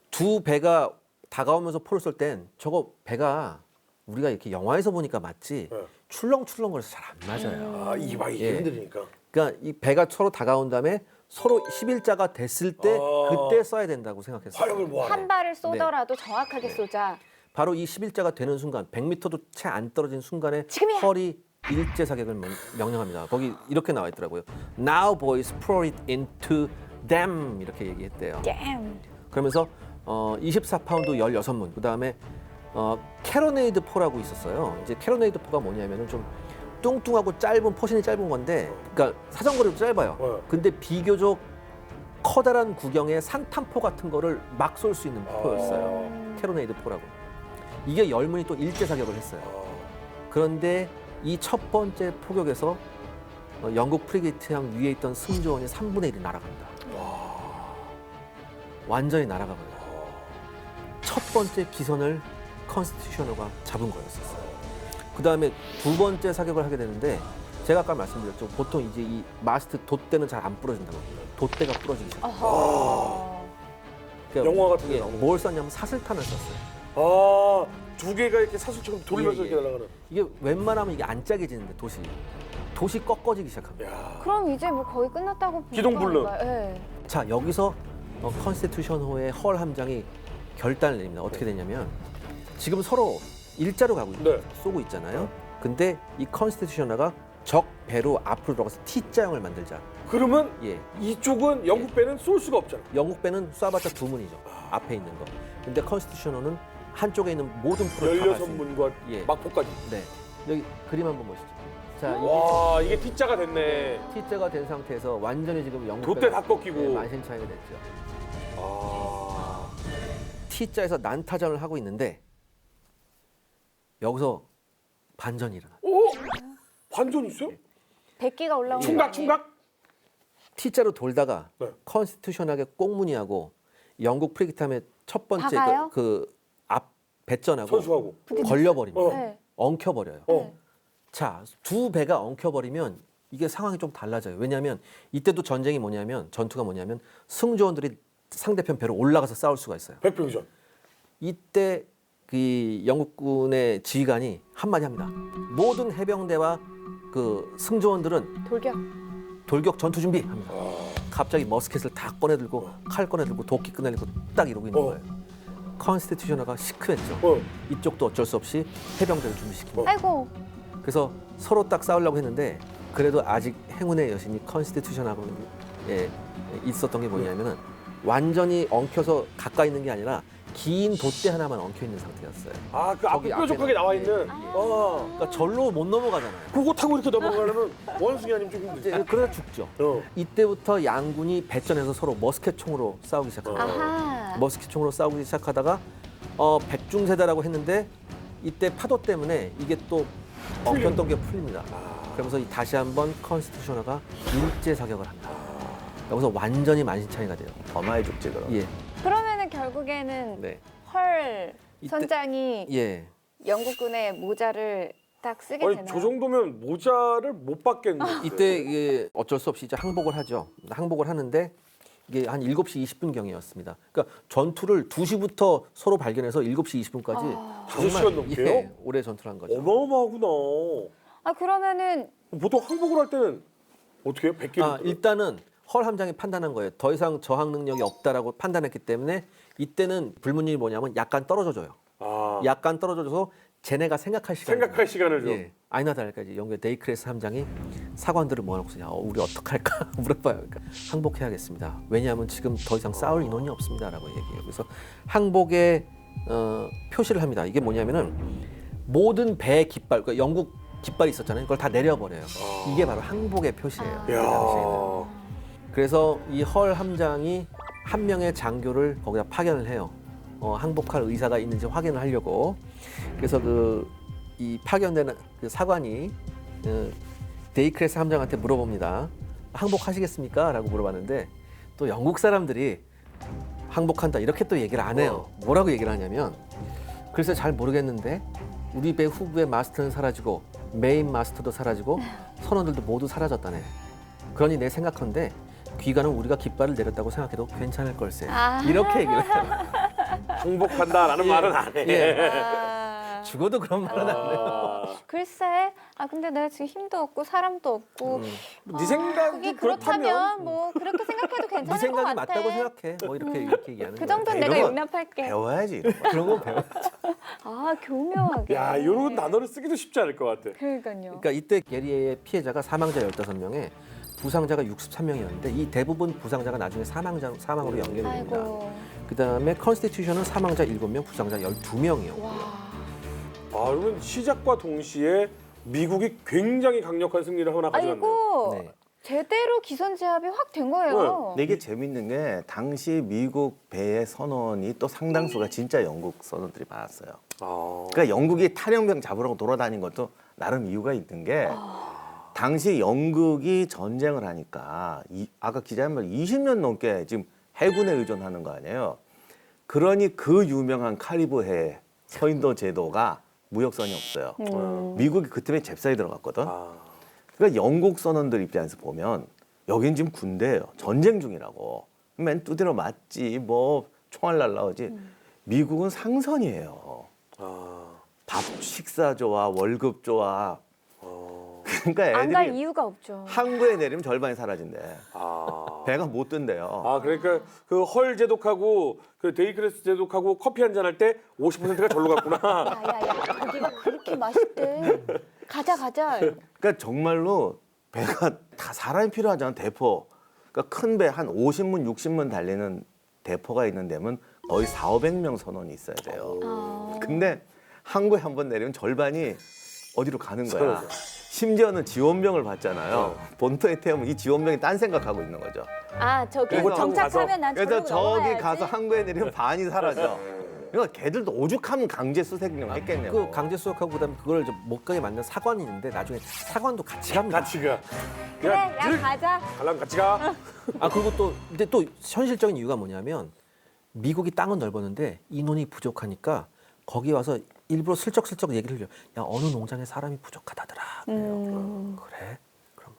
두 배가 다가오면서 포를 쏠 땐 저거 배가 우리가 이렇게 영화에서 보니까 맞지 네. 출렁출렁거려서 잘 안 맞아요. 이게 예. 힘드니까. 그러니까 이 배가 서로 다가온 다음에 서로 11자가 됐을 때 그때 써야 된다고 생각했어요. 화력을 모아. 한 발을 쏘더라도 정확하게 쏘자. 바로 이 11자가 되는 순간 100m도 채 안 떨어진 순간에 지금이야. 헐이 일제 사격을 명령합니다. 거기 이렇게 나와 있더라고요. Now boys pour it into them 이렇게 얘기했대요. damn. 그러면서 24파운드 16문 그다음에 캐러네이드 포라고 있었어요. 이제 캐러네이드 포가 뭐냐면은 좀 뚱뚱하고 짧은 포신이 짧은 건데 그러니까 사정거리도 짧아요. 네. 근데 비교적 커다란 구경의 산탄포 같은 거를 막 쏠 수 있는 포였어요. 캐러네이드 포라고. 이게 10문이 또 일제 사격을 했어요. 그런데 이 첫 번째 포격에서 영국 프리게이트함 위에 있던 승조원이 3분의 1이 날아갑니다. 완전히 날아가거든요. 첫 번째 기선을 컨스티튜셔너가 잡은 거였었어요. 그 다음에 두 번째 사격을 하게 되는데 제가 아까 말씀드렸죠. 보통 이제 이 마스트 돛대는 잘 안 부러진다고. 돛대가 부러지기 시작해요. 어허. 그러니까 영화 같은 데 이게 나오는 뭘 썼냐면 사슬탄을 썼어요. 두 개가 이렇게 사슬처럼 돌면서 예, 예. 이렇게 날아가는. 이게 웬만하면 이게 안 짜게지는데 ότ이 꺾어지기 시작합니다. 야. 그럼 이제 뭐 거의 끝났다고 보는 기동불능. 거 아닌가요? 예. 자 여기서 컨스티튜션호의 헐 함장이 결단을 내립니다. 어떻게 되냐면 지금 서로 일자로 가고 있죠. 네. 쏘고 있잖아요. 근데 이 컨스티튜셔너가 적 배로 앞으로 들어가서 T자형을 만들자. 그러면 예. 이쪽은 영국 배는 쏠 수가 없잖아. 영국 배는 쏴봤자 두 문이죠. 앞에 있는 거. 근데 컨스티튜셔널은 한쪽에 있는 모든 프로를 다 갈 수 있는. 16문과 예. 막포까지. 네. 여기 그림 한번 보시죠. 자, 와, 이게 T자가 됐네. T자가 된 상태에서 완전히 지금 영국 돛대 배가 다 꺾이고. 네, 만신창이가 됐죠. 아. T자에서 난타전을 하고 있는데 여기서 반전이 일어나. 오! 반전 있어요? 백기가 올라오는 충각, 거 아니에요? 충각? T자로 돌다가 네. 컨스티튜션하게 꽁무니하고 영국 프리기탐의 첫 번째 박아요? 그 앞 배전하고 선수하고. 걸려버립니다. 어. 네. 엉켜버려요. 어. 자, 두 배가 엉켜버리면 이게 상황이 좀 달라져요. 왜냐하면 이때도 전쟁이 뭐냐면 전투가 뭐냐면 승조원들이 상대편 배로 올라가서 싸울 수가 있어요. 백병전. 이때 그 영국군의 지휘관이 한마디 합니다. 모든 해병대와 그 승조원들은 돌격 전투 준비 합니다. 갑자기 머스켓을 다 꺼내들고 칼 꺼내들고 도끼 꺼내들고 딱 이러고 있는 거예요. 컨스티튜셔너가 시크했죠. 어. 이쪽도 어쩔 수 없이 해병대를 준비시킵니다. 아이고. 그래서 서로 딱 싸우려고 했는데 그래도 아직 행운의 여신이 컨스티튜션하고 있었던 게 뭐냐면은 완전히 엉켜서 가까이 있는 게 아니라 긴 돛대 하나만 엉켜 있는 상태였어요. 아, 그 앞에 저기 뾰족하게 앞에는, 나와 예, 있는. 예. 아. 그러니까 절로 못 넘어가잖아요. 그거 타고 이렇게 넘어가려면 원숭이 아니면 좀 힘들지. 이제 그러다 죽죠. 어. 이때부터 양군이 배전해서 서로 머스켓 총으로 싸우기 시작합니다. 아하. 머스켓 총으로 싸우기 시작하다가 백중세대라고 했는데 이때 파도 때문에 이게 또 엉켰던 게 풀립니다. 그러면서 다시 한번 컨스티튜셔너가 일제 사격을 합니다. 여기서 완전히 만신창이가 돼요. 더 많이 죽지 그럼. 예, 그러면은 결국에는 네, 헐 이때- 선장이 예. 영국군의 모자를 딱 쓰게 아니, 되나요? 저 정도면 모자를 못 받겠는데. 이때 이게 어쩔 수 없이 이제 항복을 하죠. 항복을 하는데 이게 한 7시 20분경이었습니다. 그러니까 전투를 2시부터 서로 발견해서 7시 20분까지 5시간 넘게요? 예, 오래 전투를 한 거죠. 어마어마하구나. 아 그러면은 보통 항복을 할 때는 어떻게 해요? 100km? 일단은 헐 함장이 판단한 거예요. 더 이상 저항 능력이 없다라고 판단했기 때문에 이때는 불문율이 뭐냐면 약간 떨어져줘요. 아, 약간 떨어져서 쟤네가 생각할 시간. 생각할 시간을 좀. 예. 아니나 다를까지 영국의 데이크레스 함장이 사관들을 모아놓고서 야, 우리 어떡할까 물어봐요. 그러니까 항복해야겠습니다. 왜냐하면 지금 더 이상 싸울 인원이 없습니다라고 얘기해요. 그래서 항복의 표시를 합니다. 이게 뭐냐면은 모든 배 깃발, 그러니까 영국 깃발이 있었잖아요. 그걸 다 내려버려요. 이게 바로 항복의 표시예요. 그 당시에는. 야. 그래서 이 헐 함장이 한 명의 장교를 거기다 파견을 해요. 항복할 의사가 있는지 확인을 하려고. 그래서 이 파견되는 그 사관이 데이크레스 함장한테 물어봅니다. 항복하시겠습니까? 라고 물어봤는데 또 영국 사람들이 항복한다 이렇게 또 얘기를 안 해요. 뭐라고 얘기를 하냐면 글쎄 잘 모르겠는데 우리 배 후부의 마스터는 사라지고 메인 마스터도 사라지고 선원들도 모두 사라졌다네. 그러니 내 생각컨대 귀가는 우리가 깃발을 내렸다고 생각해도 괜찮을 걸세. 이렇게 얘기를 해요. 항복한다라는 예. 말은 안 해. 예. 아, 죽어도 그런 말은 안 해요. 아, 글쎄. 아 근데 내가 지금 힘도 없고 사람도 없고. 네 생각이 그게 그렇다면 그렇다면 뭐 그렇게 생각해도 괜찮을 네 것 생각이 같아. 맞다고 생각해. 뭐 이렇게 얘기하는 그 거예요. 정도는 이런 내가 건 용납할게. 배워야지. 이런 거. 그런 거 배워. 아 교묘하게. 야, 이런 단어를 쓰기도 쉽지 않을 것 같아. 그러니까요. 그러니까 이때 게리의 피해자가 사망자 15명에 부상자가 63명이었는데 이 대부분 부상자가 나중에 사망으로 연결이 됩니다. 아이고. 그다음에 컨스티튜션은 사망자 7명, 부상자 12명이요. 와. 아, 그러면 시작과 동시에 미국이 굉장히 강력한 승리를 하나 가져갔네요. 아이고. 네. 제대로 기선제압이 확 된 거예요. 근데 이게 재밌는 게 당시 미국 배의 선원이 또 상당수가 진짜 영국 선원들이 많았어요. 아, 그러니까 영국이 탈영병 잡으러 돌아다닌 것도 나름 이유가 있는 게 당시 영국이 전쟁을 하니까 아까 기자님 말 20년 넘게 지금 해군에 의존하는 거 아니에요. 그러니 그 유명한 카리브해 서인도 제도가 무역선이 없어요. 미국이 그때에 잽싸게 들어갔거든. 아, 그러니까 영국 선원들 입장에서 보면 여긴 지금 군대예요. 전쟁 중이라고. 맨 두드려 맞지 뭐 총알 날라오지. 미국은 상선이에요. 아, 밥 식사 좋아 월급 좋아. 그러니까 안 갈 애들이 이유가 없죠. 항구에 내리면 절반이 사라진대. 아. 배가 못 뜬대요. 아, 그러니까 그 헐 제독하고 그 데이크레스 제독하고 커피 한 잔 할 때 50%가 절로 갔구나. 야야야 거기가 그렇게 맛있대. 가자 가자. 그러니까 정말로 배가 다 사람이 필요하잖아. 대포. 그러니까 큰 배 한 50문, 60문 달리는 대포가 있는 데면 거의 400~500명 선원이 있어야 돼요. 근데 항구에 한 번 내리면 절반이 어디로 가는 거야. 심지어는 지원병을 받잖아요. 본토에 태우면 이 지원병이 딴 생각하고 있는 거죠. 아 저기 그래서 정착하면 난 그래서 저기로 저기 넘어가야지. 가서 항구에 내리면 반이 사라져. 그러니까 걔들도 오죽하면 강제 수색령 했겠냐고. 그 강제 수역하고 그다음에 그걸 이제 못 가게 만든 사관이 있는데 나중에 사관도 같이 갑니다. 같이 가. 그래 야 가자. 갈라면 같이 가. 아 그리고 또 근데 또 현실적인 이유가 뭐냐면 미국이 땅은 넓었는데 인원이 부족하니까 거기 와서 일부러 슬쩍슬쩍 얘기를 해요. 야 어느 농장에 사람이 부족하다더라. 그래? 그럼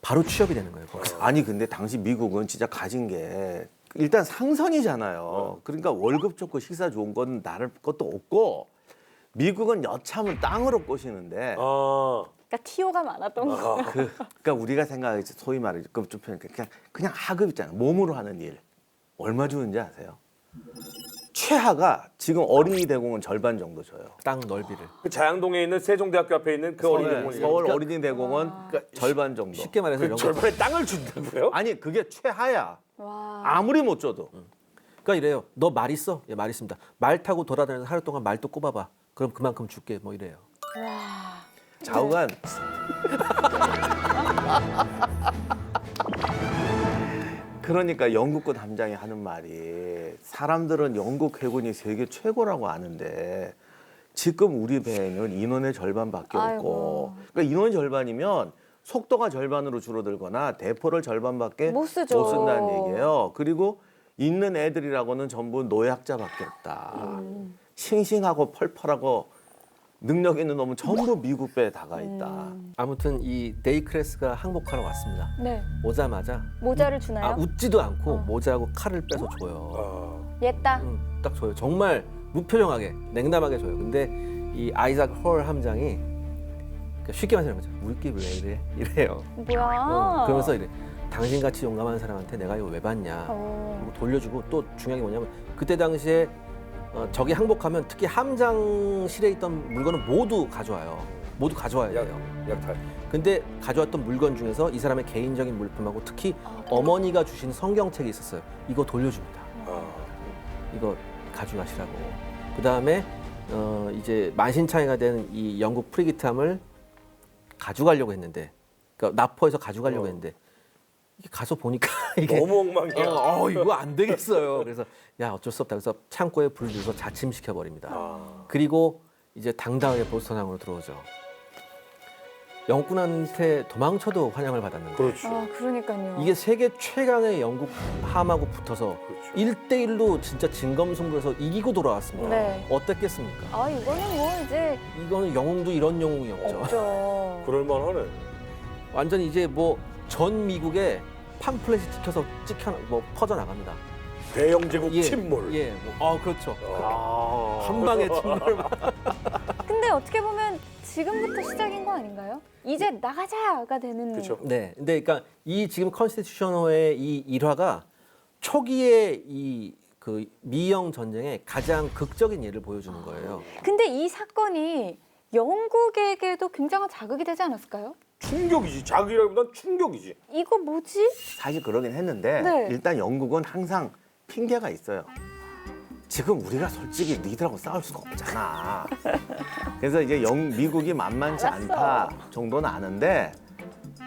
바로 취업이 되는 거예요. 거기서. 아니 근데 당시 미국은 진짜 가진 게 일단 상선이잖아요. 그러니까 월급 좋고 식사 좋은 건 나를 것도 없고 미국은 여차하면 땅으로 꼬시는데 아, 그러니까 티오가 많았던 거. 그러니까 우리가 생각하기 소위 말해 좀 표현해 그냥 하급 있잖아요. 몸으로 하는 일 얼마 주는지 아세요? 최하가 지금 어린이 대공원 절반 정도 줘요. 땅 넓이를. 그 자양동에 있는 세종대학교 앞에 있는 그 어린이 대공원. 서울 어린이 대공원 절반 정도. 쉽게 말해서 그 영국. 절반의 땅을 준다고요? 아니 그게 최하야. 와. 아무리 못 줘도. 그러니까 이래요. 너 말 있어? 예, 말 있습니다. 말 타고 돌아다니는 하루 동안 말도 꼽아봐. 그럼 그만큼 줄게. 뭐 이래요. 와. 좌우간 그러니까 영국군 함장이 하는 말이 사람들은 영국 해군이 세계 최고라고 아는데 지금 우리 배에는 인원의 절반밖에 없고 아이고. 그러니까 인원 절반이면 속도가 절반으로 줄어들거나 대포를 절반밖에 못 쓰죠. 쓴다는 얘기예요. 그리고 있는 애들이라고는 전부 노약자밖에 없다. 싱싱하고 펄펄하고 능력 있는 놈은 전부 미국 배에 다가 있다. 아무튼 이 데이크레스가 항복하러 왔습니다. 네. 오자마자 모자를 주나요? 아 웃지도 않고 모자하고 칼을 빼서 줘요. 아, 옛다. 딱 줘요. 정말 무표정하게 냉담하게 줘요. 근데 이 아이작 홀 함장이 그러니까 쉽게 말하면 우리끼리 왜 이래? 이래요. 뭐야? 그러면서 이래. 당신같이 용감한 사람한테 내가 이거 왜 받냐? 그리고 돌려주고 또 중요한 게 뭐냐면 그때 당시에 적이 항복하면 특히 함장실에 있던 물건은 모두 가져와요. 모두 가져와야 돼요. 약탈. 근데 가져왔던 물건 중에서 이 사람의 개인적인 물품하고 특히 어머니가 주신 성경책이 있었어요. 이거 돌려줍니다. 아, 이거 가져가시라고. 그 다음에 이제 만신창이가 된 이 영국 프리기트함을 가져가려고 했는데, 그러니까 납포해서 가져가려고 했는데 이게 가서 보니까 이게 너무 엉망이야. 이거 안 되겠어요. 그래서 야 어쩔 수 없다. 그래서 창고에 불을 들여서 자침시켜 버립니다. 아. 그리고 이제 당당하게 보스턴항으로 들어오죠. 영국군한테 도망쳐도 환영을 받았는데 그렇죠. 아, 그러니까요. 이게 세계 최강의 영국 함하고 붙어서 그렇죠. 1대1로 진짜 진검승부해서 이기고 돌아왔습니다. 네. 어땠겠습니까? 아, 이거는 뭐 이제 이거는 영웅도 이런 영웅이 없죠. 없죠. 그럴만하네. 완전 이제 뭐 전 미국에 팜플렛이 찍혀 뭐 퍼져 나갑니다. 대영제국 침몰. 예, 뭐, 그렇죠. 아. 한 방에 침몰. 근데 어떻게 보면 지금부터 시작인 거 아닌가요? 이제 나가자가 되는. 그렇죠. 네, 근데 그러니까 이 지금 컨스티튜셔널의 이 일화가 초기에 이 그 미영 전쟁의 가장 극적인 예를 보여주는 거예요. 근데 이 사건이 영국에게도 굉장한 자극이 되지 않았을까요? 충격이지. 자극이라기보단 충격이지. 이거 뭐지? 사실 그러긴 했는데 네. 일단 영국은 항상 핑계가 있어요. 지금 우리가 솔직히 니들하고 싸울 수가 없잖아. 그래서 이제 미국이 만만치 알았어. 않다 정도는 아는데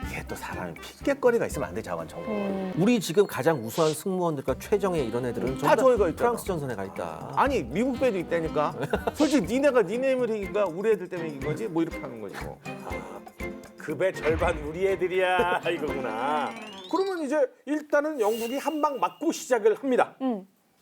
이게 또 사람이 핑계거리가 있으면 안 돼, 자관 정보. 우리 지금 가장 우수한 승무원들과 최정예 이런 애들은 다 전부 저기가 있잖아. 프랑스 전선에 가 있다. 아니 미국 배도 있다니까. 솔직히 니네가 니네 힘을 이기니까 우리 애들 때문에 이긴 거지 뭐 이렇게 하는 거지 뭐. 급의 절반 우리 애들이야 이거구나. 그러면 이제 일단은 영국이 한 방 맞고 시작을 합니다.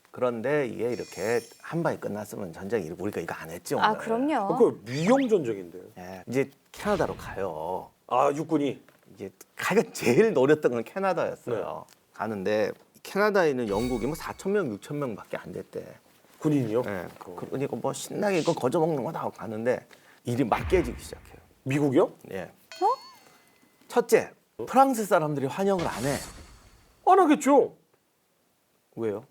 그런데 이게 이렇게 한 방에 끝났으면 전쟁이 우리가 이거 안 했지 오늘. 아, 그럼요. 그 미영 전쟁인데. 예, 이제 캐나다로 가요. 아 육군이. 이제 가가 제일 노렸던 건 캐나다였어요. 가는데 캐나다에 있는 영국이 뭐 4,000명, 6,000명밖에 안 됐대. 군인이요? 예, 그러니까 뭐 신나게 이거 거저 먹는 거다 하고 가는데 일이 막 깨지기 시작해요. 미국이요? 예. 첫째, 프랑스 사람들이 환영을 안 해. 안 하겠죠. 왜요?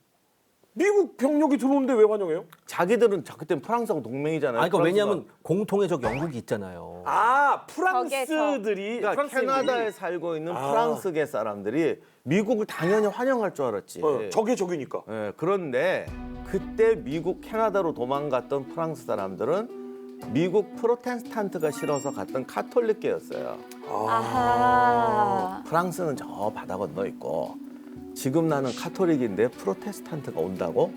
미국 병력이 들어오는데 왜 환영해요? 자기들은 그때는 프랑스하고 동맹이잖아요. 아니, 그러니까 프랑스가. 왜냐하면 공통의 적 영국이 있잖아요. 아, 프랑스들이 그러니까 캐나다에 살고 있는 프랑스계 사람들이 미국을 당연히 환영할 줄 알았지. 적의 적이니까. 예, 그런데 그때 미국 캐나다로 도망갔던 프랑스 사람들은 미국 프로테스탄트가 싫어서 갔던 카톨릭계였어요. 아하. 프랑스는 저 바다 건너 있고 지금 나는 카톨릭인데 프로테스탄트가 온다고?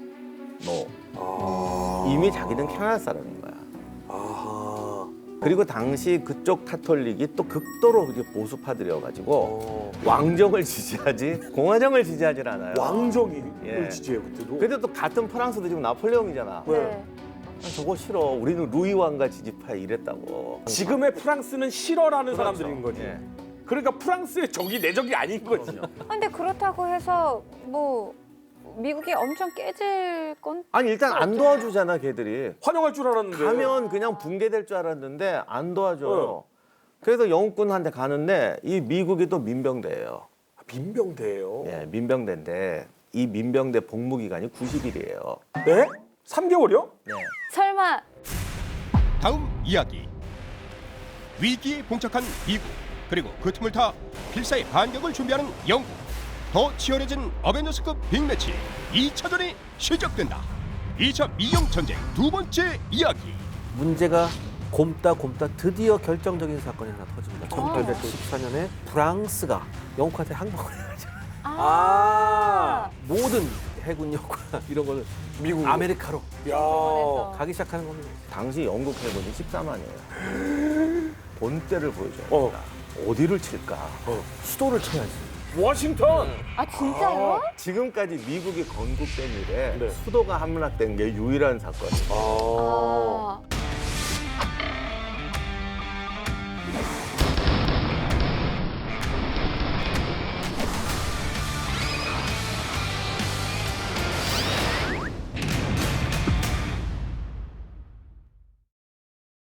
이미 자기는 캐나다 사람인 거야. 아하. 그리고 당시 그쪽 카톨릭이 또 극도로 그게 보수파들이어가지고 왕정을 지지하지 공화정을 지지하지 않아요. 왕정이 예. 지지해요 그때도. 근데 또 같은 프랑스도 지금 나폴레옹이잖아. 네. 저거 싫어. 우리는 루이 왕가 지지파에 이랬다고. 지금의 프랑스는 싫어라는 사람들인 거지. 예. 그러니까 프랑스의 적이 내 적이 아닌 거지. 근데 그렇다고 해서 뭐 미국이 엄청 깨질 건 아니 일단 안 도와주잖아 걔들이. 환영할 줄 알았는데. 가면 그냥 붕괴될 줄 알았는데 안 도와줘요. 그래서 영국군한테 가는데 이 미국이 또 민병대예요. 민병대예요. 예, 민병대인데 이 민병대 복무 기간이 90일이에요. 네? 3개월이요? 네. 설마 다음 이야기. 위기에 봉착한 미국, 그리고 그 틈을 타 필사의 반격을 준비하는 영국. 더 치열해진 어벤져스급 빅매치 2차전이 시작된다. 2차 미영 전쟁 두 번째 이야기. 문제가 곰따 드디어 결정적인 사건이 하나 터집니다. 1894년에 프랑스가 영국한테 항복을 해가지고 아. 모든 해군력과 이런 거를 미국. 아메리카로 야. 가기 시작하는 겁니다. 당시 영국 해군이 13만이에요. 본때를 보여줘야 어. 된다. 어디를 칠까? 수도를 쳐야지. 워싱턴. 아 진짜요? 지금까지 미국이 건국된 이래 네. 수도가 함락된 게 유일한 사건이에요. 아. 아.